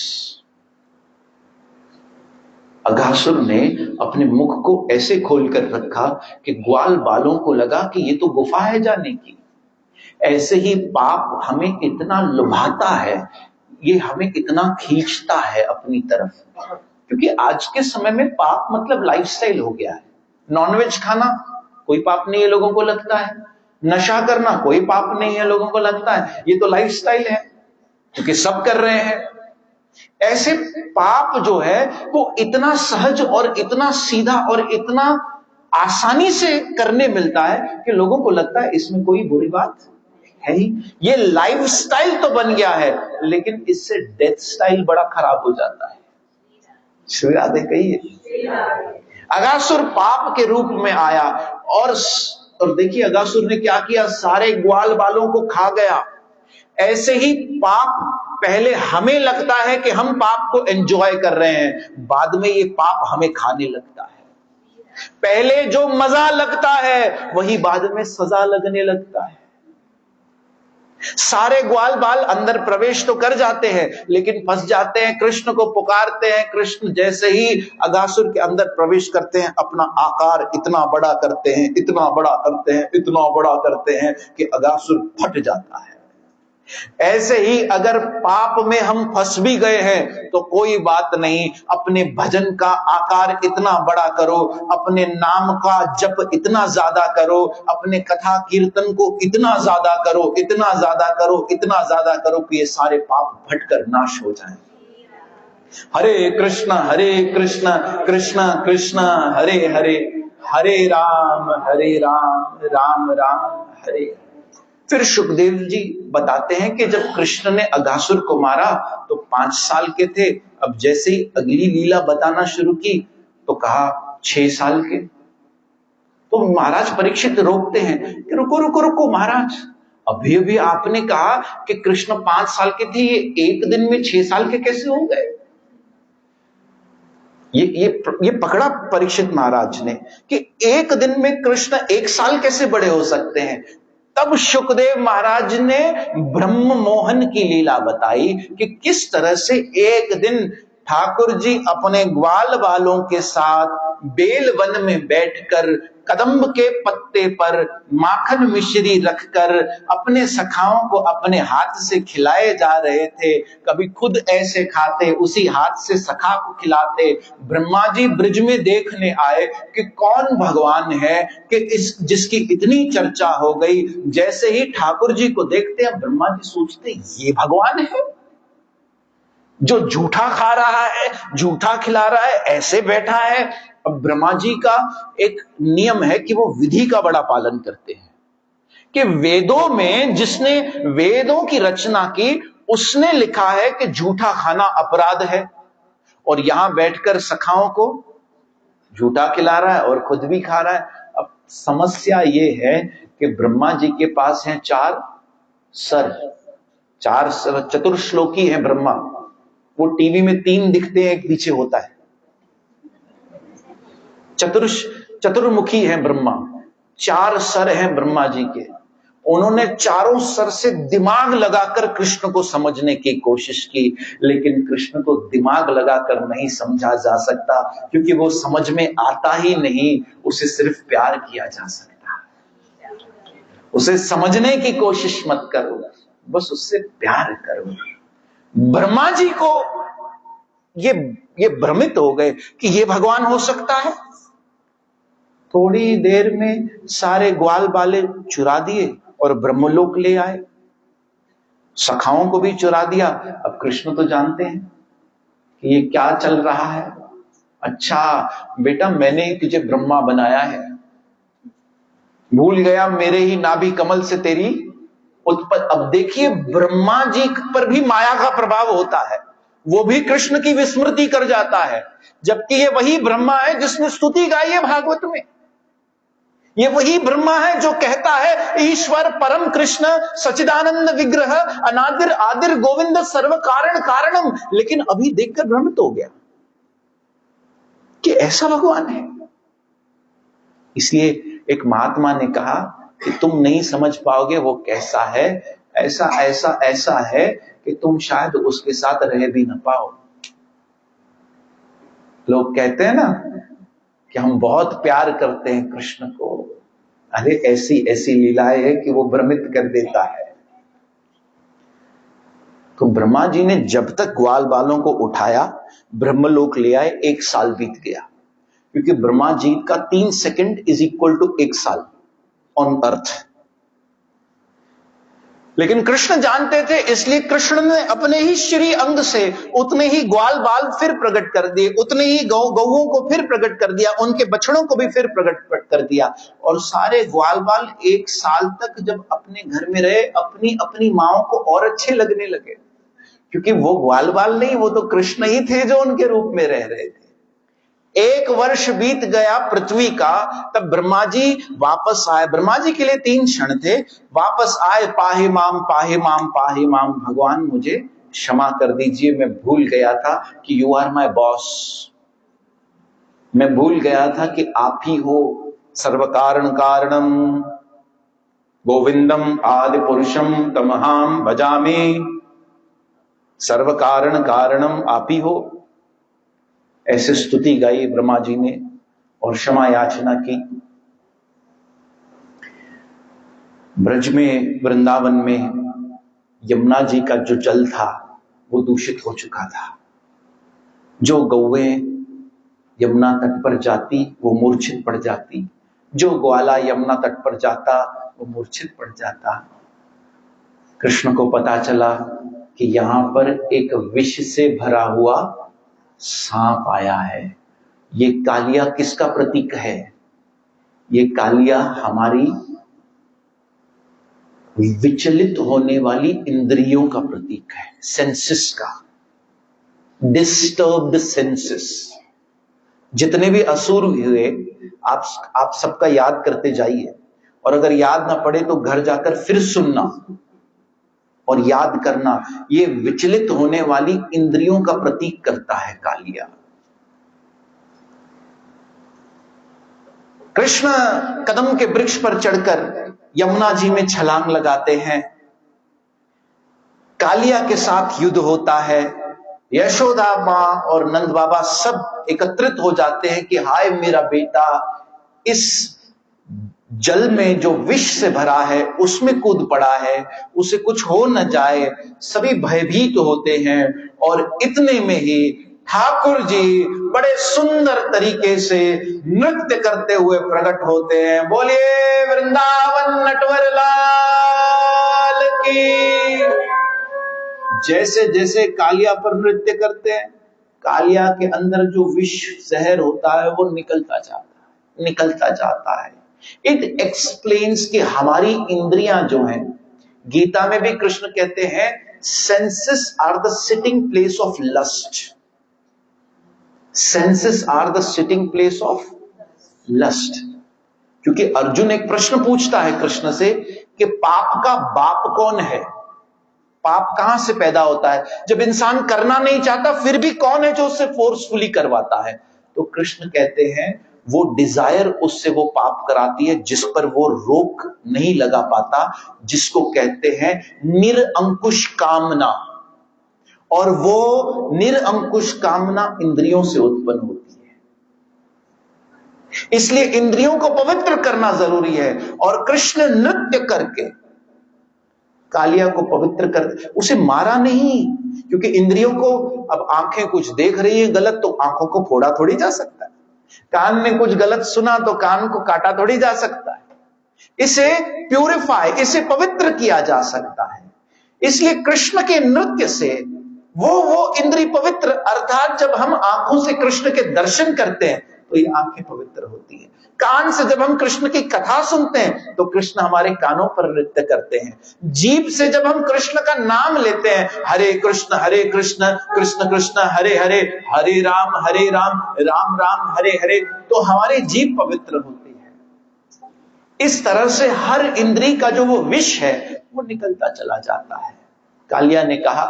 Aghasura ने अपने मुख को ऐसे खोलकर रखा कि ग्वाल बालों को लगा कि ये तो गुफा है जाने की। ऐसे ही पाप हमें इतना लुभाता है, ये हमें इतना खींचता है अपनी तरफ, क्योंकि आज के समय में पाप मतलब लाइफस्टाइल हो गया है। नॉनवेज खाना कोई पाप नहीं है लोगों को लगता है, नशा करना कोई पाप नहीं है लोगों को लगता है, ये तो लाइफस्टाइल है क्योंकि सब कर रहे हैं। ऐसे पाप जो है वो इतना सहज और इतना सीधा और इतना आसानी से करने मिलता है कि लोगों को लगता है इसमें कोई बुरी बात है ही। ये लाइफस्टाइल तो बन गया है, लेकिन इससे डेथ स्टाइल बड़ा खराब हो जाता है। श्री राधे कहिए। अघासुर पाप के रूप में आया, और देखिए अघासुर ने क्या किया, सारे ग्वाल बालों को खा गया। ऐसे ही पाप पहले हमें लगता है कि हम पाप को एंजॉय कर रहे हैं, बाद में ये पाप हमें खाने लगता है। पहले जो मजा लगता है वही बाद में सजा लगने लगता है। सारे ग्वाल बाल अंदर प्रवेश तो कर जाते हैं, लेकिन फंस जाते हैं। कृष्ण को पुकारते हैं, कृष्ण जैसे ही अघासुर के अंदर प्रवेश करते हैं, अपना आकार इतना बड़ा करते हैं, इतना बड़ा करते हैं, इतना बड़ा करते हैं कि अघासुर फट जाता है। ऐसे ही अगर पाप में हम फंस भी गए हैं तो कोई बात नहीं, अपने भजन का आकार इतना बड़ा करो, अपने नाम का जप इतना ज्यादा करो, अपने कथा कीर्तन को इतना ज्यादा करो, इतना ज्यादा करो, इतना ज्यादा करो कि ये सारे पाप फटकर नाश हो जाएं। हरे कृष्ण कृष्ण कृष्ण हरे हरे, हरे राम राम राम हरे। फिर सुखदेव जी बताते हैं कि जब कृष्ण ने अघासुर को मारा तो 5 साल के थे। अब जैसे ही अगली लीला बताना शुरू की तो कहा 6 साल के। तो महाराज परीक्षित रोकते हैं कि रुको रुको रुको महाराज, अभी अभी आपने कहा कि कृष्ण 5 साल के थे, ये एक दिन में 6 साल के कैसे हो गए? ये पकड़ा परीक्षित महाराज ने कि एक दिन में कृष्ण 1 साल कैसे बड़े हो सकते हैं। तब सुखदेव महाराज ने ब्रह्म मोहन की लीला बताई कि किस तरह से एक दिन ठाकुर जी अपने ग्वाल बालों के साथ बेल वन में बैठकर कदम्ब के पत्ते पर माखन मिश्री रखकर अपने सखाओं को अपने हाथ से खिलाए जा रहे थे। कभी खुद ऐसे खाते, उसी हाथ से सखा को खिलाते। ब्रह्मा जी ब्रिज में देखने आए कि कौन भगवान है कि इस जिसकी इतनी चर्चा हो गई। जैसे ही ठाकुर जी को देखते हैं ब्रह्मा जी सोचते ये भगवान है जो झूठा खा रहा है, झूठा खिला रहा है, ऐसे बैठा है। अब ब्रह्मा जी का एक नियम है कि वो विधि का बड़ा पालन करते हैं कि वेदों में जिसने वेदों की रचना की उसने लिखा है कि झूठा खाना अपराध है, और यहां बैठकर सखाओं को झूठा खिला रहा है और खुद भी खा रहा है। अब समस्या ये है कि ब्रह्मा जी के पास हैं 4 सर, चतुर्श्लोकी है ब्रह्मा। वो टीवी में 3 दिखते हैं, एक पीछे होता है। चतुर्मुखी है ब्रह्मा, 4 सर हैं ब्रह्मा जी के। उन्होंने चारों सर से दिमाग लगाकर कृष्ण को समझने की कोशिश की, लेकिन कृष्ण को दिमाग लगाकर नहीं समझा जा सकता क्योंकि वो समझ में आता ही नहीं। उसे सिर्फ प्यार किया जा सकता है। उसे समझने की कोशिश मत करो, बस उससे प्यार करो। ब्रह्मा जी को ये भ्रमित हो गए कि ये भगवान हो सकता है। थोड़ी देर में सारे ग्वाल बाले चुरा दिए और ब्रह्मलोक ले आए, सखाओं को भी चुरा दिया। अब कृष्ण तो जानते हैं कि ये क्या चल रहा है। अच्छा बेटा, मैंने ही तुझे ब्रह्मा बनाया है, भूल गया मेरे ही नाभि कमल से तेरी उत्पत्ति। अब देखिए ब्रह्मा जी पर भी माया का प्रभाव होता है, वो भी कृष्ण की विस्मृति कर जाता है, जबकि ये वही ब्रह्मा है जिसने स्तुति गाई है भागवत में। ये वही ब्रह्मा है जो कहता है ईश्वर परम कृष्ण सच्चिदानंद विग्रह अनादिर आदिर गोविंद सर्व कारण कारणम। लेकिन अभी देखकर भ्रमित हो गया कि ऐसा भगवान है। इसलिए एक महात्मा ने कहा कि तुम नहीं समझ पाओगे वो कैसा है, ऐसा ऐसा ऐसा है कि तुम शायद उसके साथ रह भी ना पाओ। लोग कहते हैं ना कि हम बहुत प्यार करते हैं कृष्ण को, अरे ऐसी ऐसी लीलाएं है कि वो भ्रमित कर देता है। तो ब्रह्मा जी ने जब तक ग्वाल बालों को उठाया ब्रह्मलोक ले आए, 1 साल बीत गया, क्योंकि ब्रह्मा जी का 3 सेकंड इज इक्वल टू 1 साल ऑन अर्थ। लेकिन कृष्ण जानते थे, इसलिए कृष्ण ने अपने ही श्री अंग से उतने ही ग्वाल बाल फिर प्रकट कर दिए, उतने ही गौओं को फिर प्रकट कर दिया, उनके बछड़ों को भी फिर प्रकट कर दिया। और सारे ग्वाल बाल 1 साल तक जब अपने घर में रहे, अपनी अपनी माओ को और अच्छे लगने लगे, क्योंकि वो ग्वाल बाल नहीं, वो तो कृष्ण ही थे जो उनके रूप में रह रहे थे। 1 वर्ष बीत गया पृथ्वी का, तब ब्रह्मा जी वापस आए। ब्रह्मा जी के लिए 3 क्षण थे, वापस आए। पाहि माम पाहि माम पाहि माम, भगवान मुझे क्षमा कर दीजिए, मैं भूल गया था कि यू आर माय बॉस। मैं भूल गया था कि आप ही हो सर्व कारण कारणम, गोविंदम आदि पुरुषम तमहाम भजामि। सर्व कारण कारणम आप ही हो, ऐसे स्तुति गाई ब्रह्मा जी ने और क्षमा याचना की। ब्रज में वृंदावन में यमुना जी का जो जल था वो दूषित हो चुका था। जो गौएं यमुना तट पर जाती वो मूर्छित पड़ जाती, जो ग्वाला यमुना तट पर जाता वो मूर्छित पड़ जाता। कृष्ण को पता चला कि यहां पर एक विष से भरा हुआ सांप आया है। ये कालिया किसका प्रतीक है? ये कालिया हमारी विचलित होने वाली इंद्रियों का प्रतीक है, सेंसेस का, डिस्टर्ब्ड सेंसेस। जितने भी असुर हुए आप सबका याद करते जाइए, और अगर याद ना पड़े तो घर जाकर फिर सुनना और याद करना। ये विचलित होने वाली इंद्रियों का प्रतीक करता है कालिया। कृष्ण कदम के वृक्ष पर चढ़कर यमुना जी में छलांग लगाते हैं। कालिया के साथ युद्ध होता है। यशोदा मां और नंद बाबा सब एकत्रित हो जाते हैं कि हाय मेरा बेटा इस जल में जो विष से भरा है उसमें कूद पड़ा है, उसे कुछ हो न जाए। सभी भयभीत होते हैं और इतने में ही ठाकुर जी बड़े सुंदर तरीके से नृत्य करते हुए प्रकट होते हैं। बोलिए वृंदावन नटवर लाल की। जैसे जैसे कालिया पर नृत्य करते हैं, कालिया के अंदर जो विष जहर होता है वो निकलता जाता है। इट एक्सप्लेन्स कि हमारी इंद्रियां जो हैं, गीता में भी कृष्ण कहते हैं senses are the sitting place of lust. Senses are the sitting place of lust. क्योंकि अर्जुन एक प्रश्न पूछता है कृष्ण से कि पाप का बाप कौन है? पाप कहां से पैदा होता है? जब इंसान करना नहीं चाहता फिर भी कौन है जो उससे फोर्सफुली करवाता है? तो कृष्ण कहते हैं वो डिजायर उससे वो पाप कराती है जिस पर वो रोक नहीं लगा पाता, जिसको कहते हैं निरअंकुश कामना। और वो निरअंकुश कामना इंद्रियों से उत्पन्न होती है। इसलिए इंद्रियों को पवित्र करना जरूरी है। और कृष्ण नृत्य करके कालिया को पवित्र कर, उसे मारा नहीं, क्योंकि इंद्रियों को अब आंखें कुछ देख रही है गलत तो आंखों को फोड़ा थोड़ी जा सकता है, कान ने कुछ गलत सुना तो कान को काटा थोड़ी जा सकता है। इसे प्यूरिफाई, इसे पवित्र किया जा सकता है। इसलिए कृष्ण के नृत्य से वो इंद्रिय पवित्र, अर्थात जब हम आंखों से कृष्ण के दर्शन करते हैं तो ये आंखें पवित्र होती हैं। कान से जब हम कृष्ण की कथा सुनते हैं तो कृष्ण हमारे कानों पर नृत्य करते हैं। जीभ से जब हम कृष्ण का नाम लेते हैं, हरे कृष्ण कृष्ण कृष्ण हरे हरे, हरे राम राम राम हरे हरे, तो हमारी जीभ पवित्र होती है। इस तरह से हर इंद्रिय का जो वो विष है वो निकलता चला जाता है। कालिया ने कहा,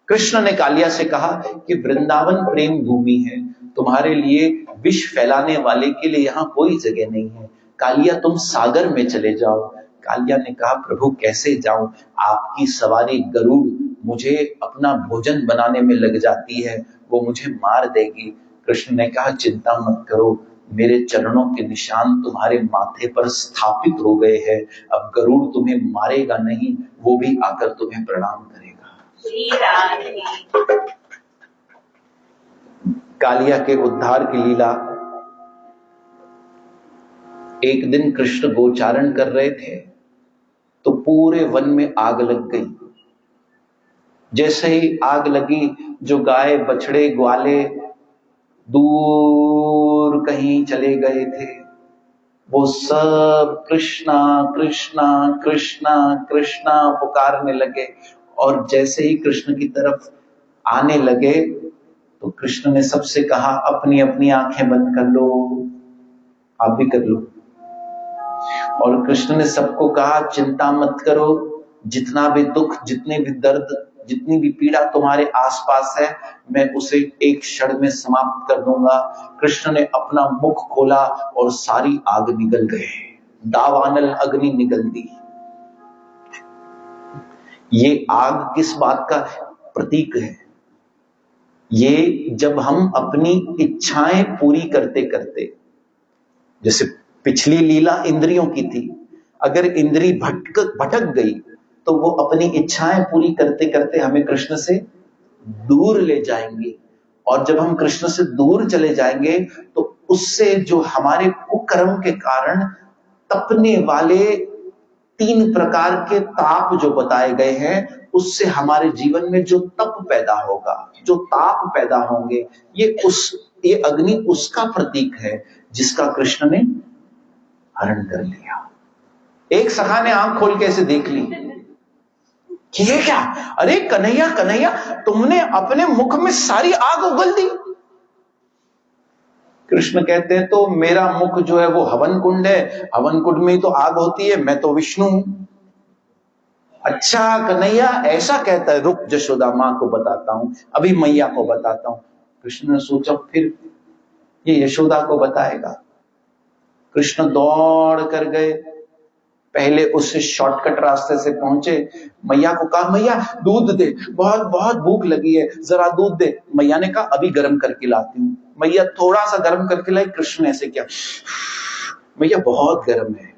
कृष्ण ने कालिया से कहा कि वृंदावन प्रेम भूमि है, तुम्हारे लिए विष फैलाने वाले के लिए यहां कोई जगह नहीं है। कालिया तुम सागर में चले जाओ। कालिया ने कहा प्रभु कैसे जाऊं, आपकी सवारी गरुड़ मुझे अपना भोजन बनाने में लग जाती है, वो मुझे मार देगी। कृष्ण ने कहा चिंता मत करो, मेरे चरणों के निशान तुम्हारे माथे पर स्थापित हो गए हैं। अब गरुड़ तुम्हें मारेगा नहीं, वो भी आकर तुम्हें प्रणाम करेगा। कालिया के उद्धार की लीला। एक दिन कृष्ण गोचारण कर रहे थे तो पूरे वन में आग लग गई। जैसे ही आग लगी, जो गाय बछड़े ग्वाले दूर कहीं चले गए थे वो सब कृष्णा कृष्णा कृष्णा कृष्णा पुकारने लगे। और जैसे ही कृष्ण की तरफ आने लगे तो कृष्ण ने सबसे कहा अपनी अपनी आंखें बंद कर लो, आप भी कर लो। और कृष्ण ने सबको कहा चिंता मत करो, जितना भी दुख, जितने भी दर्द, जितनी भी पीड़ा तुम्हारे आसपास है, मैं उसे एक क्षण में समाप्त कर दूंगा। कृष्ण ने अपना मुख खोला और सारी आग निगल गए, दावानल अग्नि निगल दी। ये आग किस बात का प्रतीक है? ये जब हम अपनी इच्छाएं पूरी करते करते, जैसे पिछली लीला इंद्रियों की थी, अगर इंद्री भटक गई तो वो अपनी इच्छाएं पूरी करते करते हमें कृष्ण से दूर ले जाएंगे। और जब हम कृष्ण से दूर चले जाएंगे तो उससे जो हमारे कुकर्म के कारण तपने वाले 3 प्रकार के ताप जो बताए गए हैं, उससे हमारे जीवन में जो तप पैदा होगा, जो ताप पैदा होंगे, ये अग्नि उसका प्रतीक है जिसका कृष्ण ने हरण कर लिया। एक सखा ने आंख खोल के ऐसे देख ली कि ये क्या, अरे कन्हैया कन्हैया, तुमने अपने मुख में सारी आग उगल दी। कृष्ण कहते हैं तो मेरा मुख जो है वो हवन कुंड है, हवन कुंड में ही तो आग होती है, मैं तो विष्णु हूं। अच्छा कन्हैया ऐसा कहता है, रुक जशोदा मां को बताता हूं, अभी मैया को बताता हूं। कृष्ण ने सोचा फिर ये यशोदा को बताएगा। कृष्ण दौड़ कर गए, पहले उससे शॉर्टकट रास्ते से पहुंचे, मैया को कहा मैया दूध दे, बहुत बहुत भूख लगी है, जरा दूध दे। मैया ने कहा अभी गर्म करके लाती हूं। मैया थोड़ा सा गर्म करके लाई, कृष्ण ऐसे क्या, मैया बहुत गर्म है,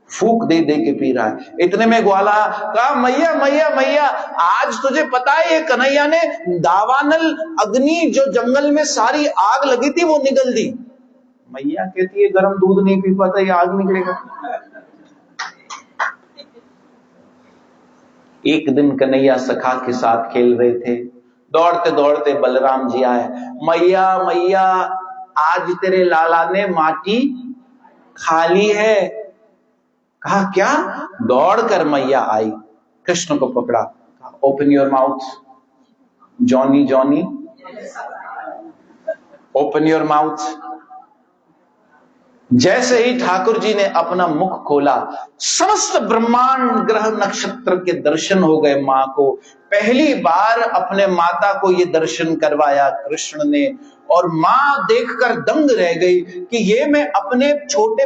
फूक दे दे के पी रहा है। इतने में ग्वाला कहा मैया मैया मैया, आज तुझे पता है ये कन्हैया ने दावानल अग्नि जो जंगल में सारी आग लगी थी वो निगल दी। मैया कहती है गर्म दूध नहीं पी पाता, ये आग निकलेगा। एक दिन कन्हैया सखा के साथ खेल रहे थे, दौड़ते दौड़ते बलराम जी आए, मैया मैया आज तेरे लाला ने माटी खा ली है। कहा क्या? दौड़ कर मैया आई, कृष्ण को पकड़ा, open your mouth Johnny Johnny, open your mouth. जैसे ही ठाकुर जी ने अपना मुख खोला, समस्त ब्रह्मांड ग्रह नक्षत्र के दर्शन हो गए मां को। पहली बार अपने माता को ये दर्शन करवाया कृष्ण ने, और मां देखकर दंग रह गई कि ये मैं अपने छोटे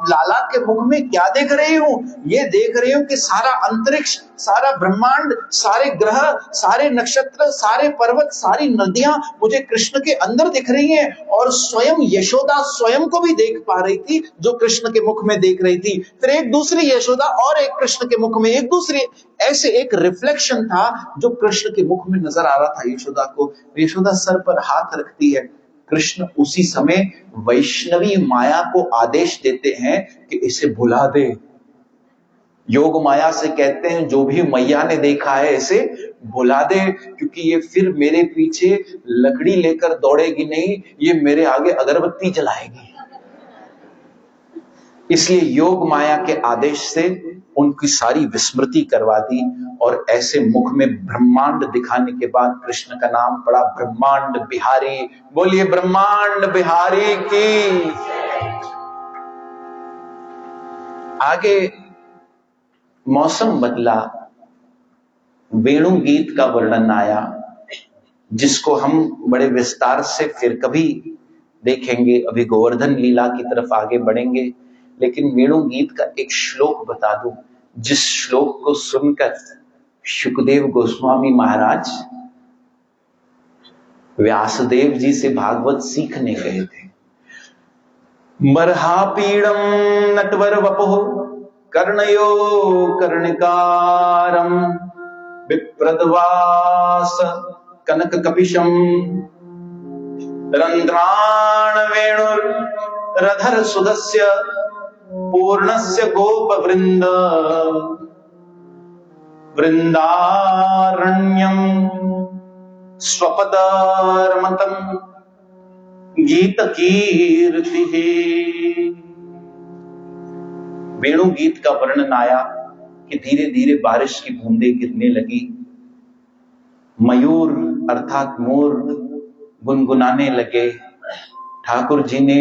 लाला के मुख में क्या देख रही हूं। ये देख रही हूं कि सारा अंतरिक्ष, सारा ब्रह्मांड, सारे ग्रह, सारे नक्षत्र, सारे पर्वत, सारी नदियां मुझे कृष्ण के अंदर दिख रही हैं, और स्वयं यशोदा स्वयं को भी देख पा रही थी जो कृष्ण के मुख में देख रही थी। फिर एक दूसरी यशोदा और एक कृष्ण के मुख में एक दूसरी, ऐसे एक रिफ्लेक्शन था जो कृष्ण के मुख में नजर आ रहा था यशोदा को। यशोदा सर पर हाथ रखती है, कृष्ण उसी समय वैष्णवी माया को आदेश देते हैं कि इसे भुला दे। योग माया से कहते हैं जो भी मैया ने देखा है इसे भुला दे, क्योंकि ये फिर मेरे पीछे लकड़ी लेकर दौड़ेगी नहीं, ये मेरे आगे अगरबत्ती जलाएगी। इसलिए योग माया के आदेश से उनकी सारी विस्मृति करवा दी, और ऐसे मुख में ब्रह्मांड दिखाने के बाद कृष्ण का नाम पड़ा ब्रह्मांड बिहारी। बोलिए ब्रह्मांड बिहारी की। आगे मौसम बदला, वेणु गीत का वर्णन आया, जिसको हम बड़े विस्तार से फिर कभी देखेंगे। अभी गोवर्धन लीला की तरफ आगे बढ़ेंगे, लेकिन वेणु गीत का एक श्लोक बता दूं, जिस श्लोक को सुनकर शुकदेव गोस्वामी महाराज व्यासदेव जी से भागवत सीखने गए थे। मर्हापीडम नटवर वपुः कर्णयो कर्णिकारम विप्रद्वास कनक कपिशम रंध्राण वेणुरधर सुदस्य पूर्णस्य गोप वृंद वृंदारण्यम स्वपदारमतम गीत कीर्ति। वेणु गीत का वर्णन आया कि धीरे धीरे बारिश की बूंदें गिरने लगी, मयूर अर्थात मोर गुनगुनाने लगे, ठाकुर जी ने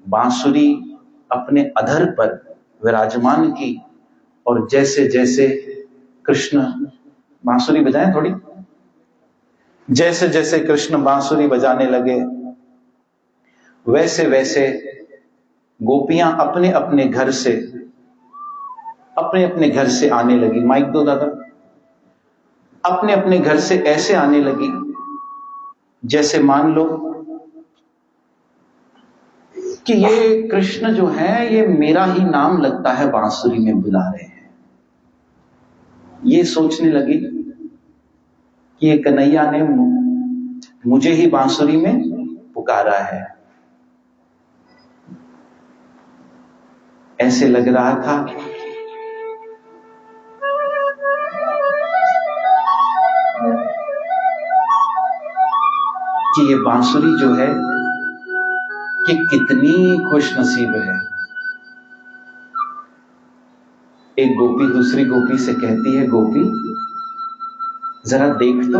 बांसुरी अपने अधर पर विराजमान की, और जैसे जैसे कृष्ण बांसुरी बजाएं थोड़ी, जैसे जैसे कृष्ण बांसुरी बजाने लगे वैसे वैसे गोपियां अपने अपने घर से आने लगी। माइक दो दादा। अपने अपने घर से ऐसे आने लगी जैसे मान लो कि ये कृष्ण जो है ये मेरा ही नाम लगता है बांसुरी में बुला रहे हैं। ये सोचने लगी कि ये कन्हैया ने मुझे ही बांसुरी में पुकारा है। ऐसे लग रहा था कि ये बांसुरी जो है कि कितनी खुशनसीब है। एक गोपी दूसरी गोपी से कहती है, गोपी जरा देख तो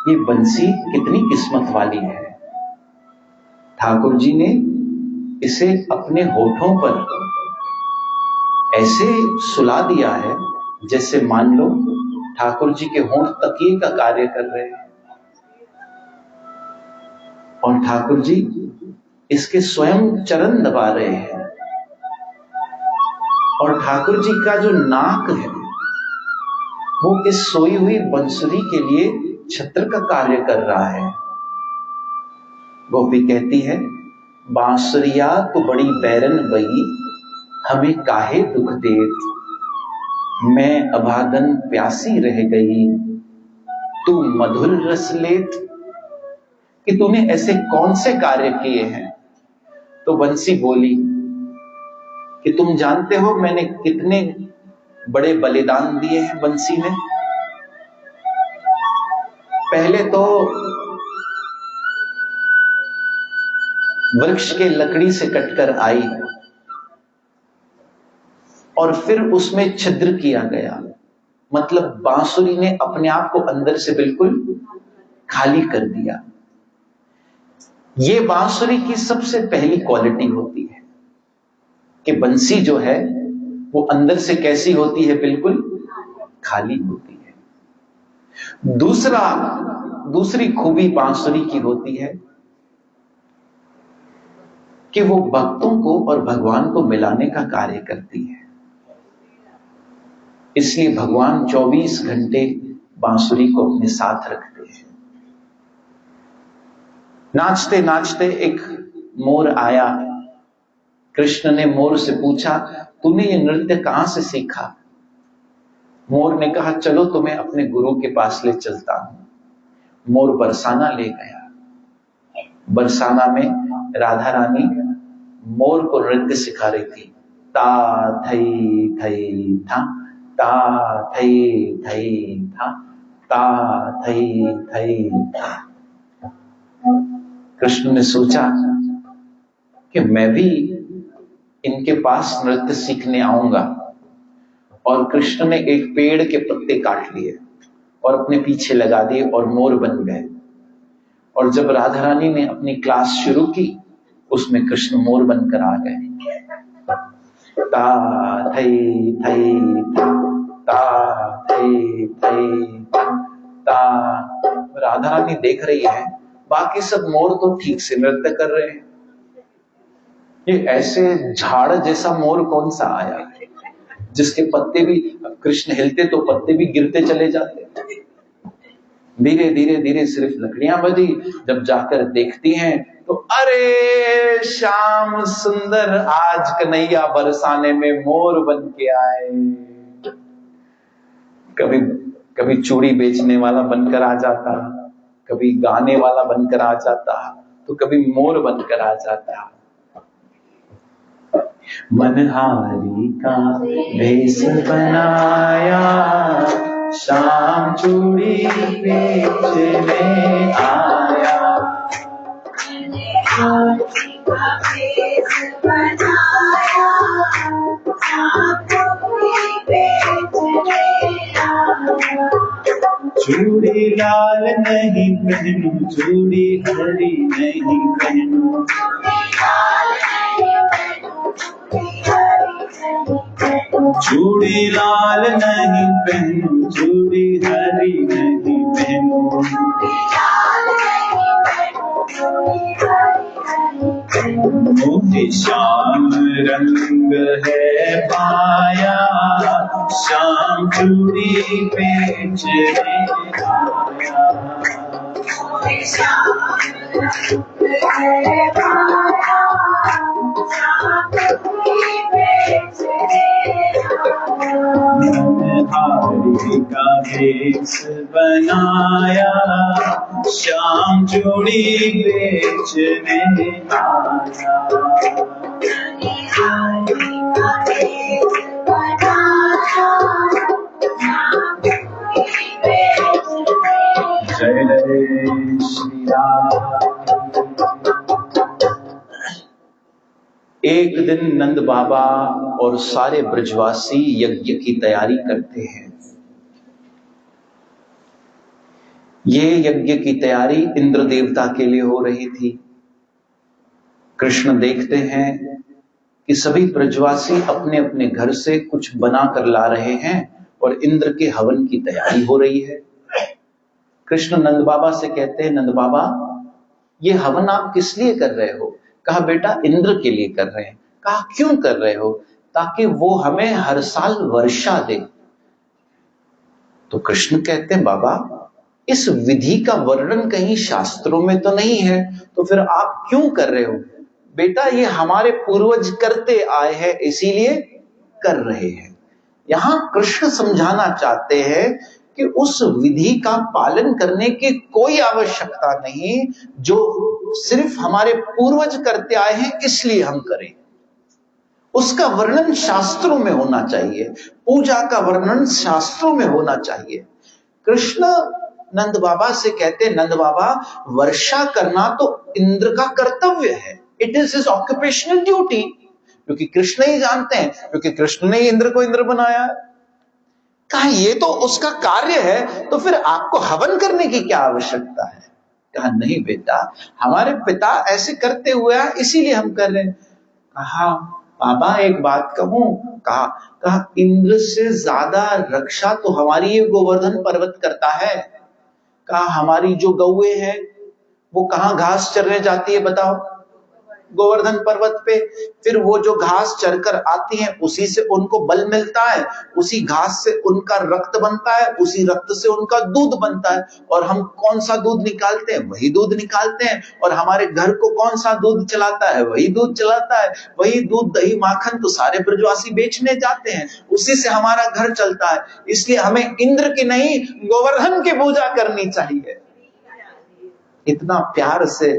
ये बंसी कितनी किस्मत वाली है। ठाकुर जी ने इसे अपने होठों पर ऐसे सुला दिया है जैसे मान लो ठाकुर जी के होंठ तकिए का कार्य कर रहे हैं, और ठाकुर जी इसके स्वयं चरण दबा रहे हैं, और ठाकुर जी का जो नाक है वो इस सोई हुई बंसुरी के लिए छत्र का कार्य कर रहा है। गोपी कहती है, बांसुरिया तो बड़ी बैरन बई, हमें काहे दुख देत, मैं अभागन प्यासी रह गई, तू मधुर रस लेत। कि तूने ऐसे कौन से कार्य किए हैं? तो बंसी बोली कि तुम जानते हो मैंने कितने बड़े बलिदान दिए हैं बंसी में। पहले तो वृक्ष के लकड़ी से कटकर आई और फिर उसमें छिद्र किया गया, मतलब बांसुरी ने अपने आप को अंदर से बिल्कुल खाली कर दिया। ये बांसुरी की सबसे पहली क्वालिटी होती है कि बंसी जो है वो अंदर से कैसी होती है? बिल्कुल खाली होती है। दूसरी खूबी बांसुरी की होती है कि वो भक्तों को और भगवान को मिलाने का कार्य करती है। इसलिए भगवान 24 घंटे बांसुरी को अपने साथ रखते हैं। नाचते नाचते एक मोर आया। कृष्ण ने मोर से पूछा, तूने ये नृत्य कहां से सीखा? मोर ने कहा, चलो तुम्हें अपने गुरु के पास ले चलता हूं। मोर बरसाना ले गया। बरसाना में राधा रानी मोर को नृत्य सिखा रही थी। ता थई थई था, ता थई थई था, ता थई थई था। कृष्ण ने सोचा कि मैं भी इनके पास नृत्य सीखने आऊंगा, और कृष्ण ने एक पेड़ के पत्ते काट लिए और अपने पीछे लगा दिए और मोर बन गए। और जब राधा रानी ने अपनी क्लास शुरू की उसमें कृष्ण मोर बनकर आ गए। ता थई थई ता थई थई ता। राधा रानी देख रही है बाकी सब मोर तो ठीक से नृत्य कर रहे हैं, ये ऐसे झाड़ जैसा मोर कौन सा आया जिसके पत्ते भी, कृष्ण हिलते तो पत्ते भी गिरते चले जाते। धीरे धीरे धीरे सिर्फ लकड़ियां बजी। जब जाकर देखती हैं तो अरे श्याम सुंदर, आज कन्हैया बरसाने में मोर बन के आए। कभी कभी चूड़ी बेचने वाला बनकर आ जाता, कभी गाने वाला बनकर आ जाता, तो कभी मोर बनकर आ जाता। मनहारी का भेष बनाया, शाम चूड़ी बेचने आया। मनहारी का भेष बनाया, शाम चूड़ी बेचने आया। चूड़ी लाल नहीं पहनू, चूड़ी हरी नहीं पहनू, चूड़ी लाल नहीं पहनू, चूड़ी हरी नहीं पहनू। मोहे श्याम रंग है पाया, श्याम चूड़ी बेचने आया। मोहे श्याम रंग है पाया, श्याम चूड़ी बेचने आया। मुरारी का भेष बनाया, श्याम चूड़ी बेचने आया। जय श्री राम। एक दिन नंद बाबा और सारे ब्रजवासी यज्ञ की तैयारी करते हैं। ये यज्ञ की तैयारी इंद्र देवता के लिए हो रही थी। कृष्ण देखते हैं कि सभी ब्रजवासी अपने अपने घर से कुछ बना कर ला रहे हैं और इंद्र के हवन की तैयारी हो रही है। कृष्ण नंद बाबा से कहते हैं, नंद बाबा ये हवन आप किस लिए कर रहे हो? कहा बेटा इंद्र के लिए कर रहे हैं। कहा क्यों कर रहे हो? ताकि वो हमें हर साल वर्षा दे। तो कृष्ण कहते हैं, बाबा इस विधि का वर्णन कहीं शास्त्रों में तो नहीं है, तो फिर आप क्यों कर रहे हो? बेटा ये हमारे पूर्वज करते आए हैं इसीलिए कर रहे हैं। यहां कृष्ण समझाना चाहते हैं कि उस विधि का पालन करने की कोई आवश्यकता नहीं, जो सिर्फ हमारे पूर्वज करते आए हैं इसलिए हम करें। उसका वर्णन शास्त्रों में होना चाहिए, पूजा का वर्णन शास्त्रों में होना चाहिए। कृष्ण नंद बाबा से कहते, नंद बाबा वर्षा करना तो इंद्र का कर्तव्य है, it is his occupational duty, क्योंकि कृष्ण ही जानते हैं, क्योंकि कृष्ण ने इंद्र को इंद्र बनाया है। कहा ये तो उसका कार्य है, तो फिर आपको हवन करने की क्या आवश्यकता है? कहा नहीं बेटा, हमारे पिता ऐसे करते हुए हैं इसीलिए हम कर रहे हैं। कहा बाबा एक बात कहूं? कहा इंद्र से ज्यादा रक्षा तो हमारी ये गोवर्धन पर्वत करता है। कहा हमारी जो गौएं हैं वो कहां घास चरने जाती है बताओ? गोवर्धन पर्वत पे। फिर वो जो घास चरकर आती हैं उसी से उनको बल मिलता है, उसी घास से उनका रक्त बनता है, उसी रक्त से उनका दूध बनता है। और हम कौन सा दूध निकालते हैं? वही दूध निकालते हैं। और हमारे घर को कौन सा दूध चलाता है? वही दूध चलाता है। वही दूध दही माखन तो सारे ब्रजवासी बेचने जाते हैं, उसी से हमारा घर चलता है। इसलिए हमें इंद्र की नहीं गोवर्धन की पूजा करनी चाहिए। इतना प्यार से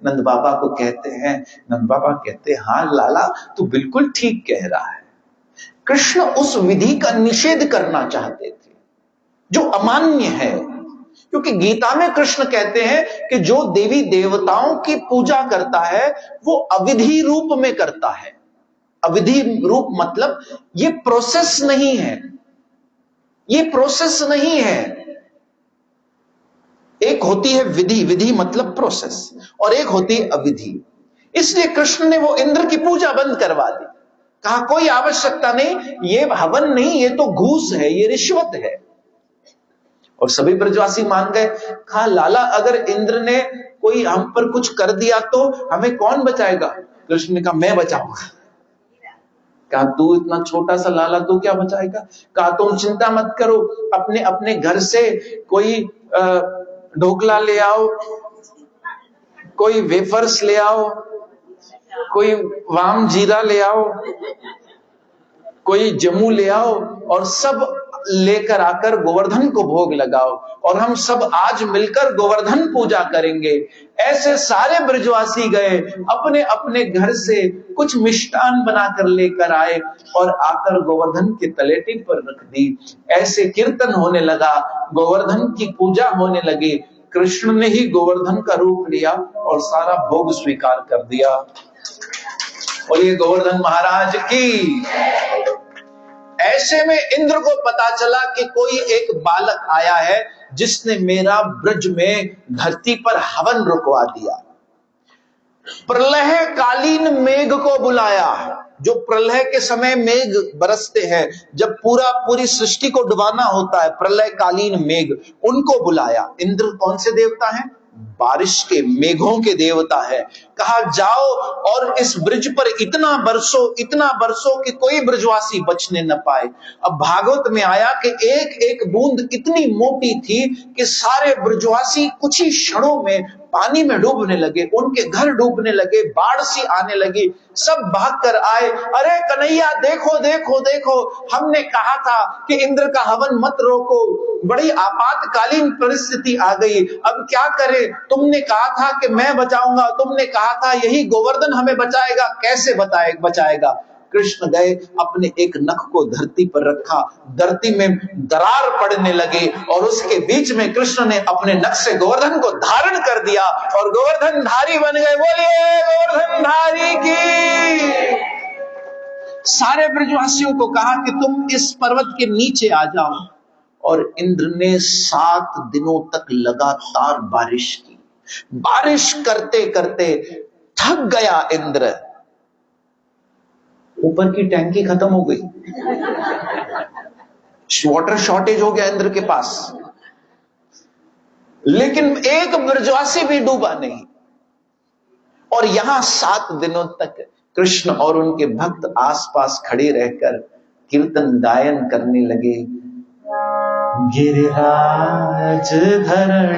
नंद बाबा को कहते हैं। नंद बाबा कहते हैं, हाँ लाला तू बिल्कुल ठीक कह रहा है। कृष्ण उस विधि का निषेध करना चाहते थे जो अमान्य है, क्योंकि गीता में कृष्ण कहते हैं कि जो देवी देवताओं की पूजा करता है वो अविधि रूप में करता है। अविधि रूप मतलब ये प्रोसेस नहीं है, ये प्रोसेस नहीं है। एक होती है विधि, विधि मतलब प्रोसेस, और एक होती है अविधि। इसलिए कृष्ण ने वो इंद्र की पूजा बंद करवा दी। कहा कोई आवश्यकता नहीं, ये हवन नहीं, ये तो घूस है, ये रिश्वत है। और सभी ब्रजवासी मान गए। कहा लाला अगर इंद्र ने कोई हम पर कुछ कर दिया तो हमें कौन बचाएगा? कृष्ण ने कहा मैं बचाऊंगा। कहा तू इतना छोटा सा लाला, तू क्या बचाएगा? कहा तुम चिंता मत करो, अपने अपने घर से कोई ढोकला ले आओ, कोई वेफर्स ले आओ, कोई वाम जीरा ले आओ, कोई जमू ले आओ, और सब लेकर आकर गोवर्धन को भोग लगाओ, और हम सब आज मिलकर गोवर्धन पूजा करेंगे। ऐसे सारे ब्रजवासी गए, अपने अपने घर से कुछ मिष्टान बनाकर लेकर आए और आकर गोवर्धन के तलेटी पर रख दी। ऐसे कीर्तन होने लगा, गोवर्धन की पूजा होने लगी। कृष्ण ने ही गोवर्धन का रूप लिया और सारा भोग स्वीकार कर दिया। और ये गोवर्धन महाराज की। ऐसे में इंद्र को पता चला कि कोई एक बालक आया है जिसने मेरा ब्रज में धरती पर हवन रुकवा दिया। प्रलय कालीन मेघ को बुलाया, जो प्रलय के समय मेघ बरसते हैं, जब पूरी सृष्टि को डुबाना होता है, प्रलय कालीन मेघ, उनको बुलाया। इंद्र कौन से देवता हैं? बारिश के, मेघों के देवता है। कहा जाओ और इस ब्रिज पर इतना बरसो कि कोई ब्रजवासी बचने न पाए। अब भागवत में आया कि एक एक बूंद इतनी मोटी थी कि सारे ब्रजवासी कुछ ही क्षणों में पानी में डूबने लगे, उनके घर डूबने लगे, बाढ़ सी आने लगी, सब भागकर आए। अरे कन्हैया देखो देखो देखो, हमने कहा था कि इंद्र का हवन मत रोको, बड़ी आपातकालीन परिस्थिति आ गई, अब क्या करें? तुमने कहा था कि मैं बचाऊंगा, तुमने कहा था यही गोवर्धन हमें बचाएगा, कैसे बचाएगा? कृष्ण गए, अपने एक नख को धरती पर रखा, धरती में दरार पड़ने लगी और उसके बीच में कृष्ण ने अपने नख से गोवर्धन को धारण कर दिया और गोवर्धन धारी बन गए। बोलिए गोवर्धन धारी की। सारे ब्रजवासियों को कहा कि तुम इस पर्वत के नीचे आ जाओ, और इंद्र ने 7 दिनों तक लगातार बारिश की। बारिश करते करते थक गया इंद्र, ऊपर की टैंकी खत्म हो गई, वाटर शॉर्टेज हो गया इंद्र के पास, लेकिन एक ब्रजवासी भी डूबा नहीं। और यहां 7 दिनों तक कृष्ण और उनके भक्त आसपास खड़े रहकर कीर्तन गायन करने लगे। गिरिराज धरण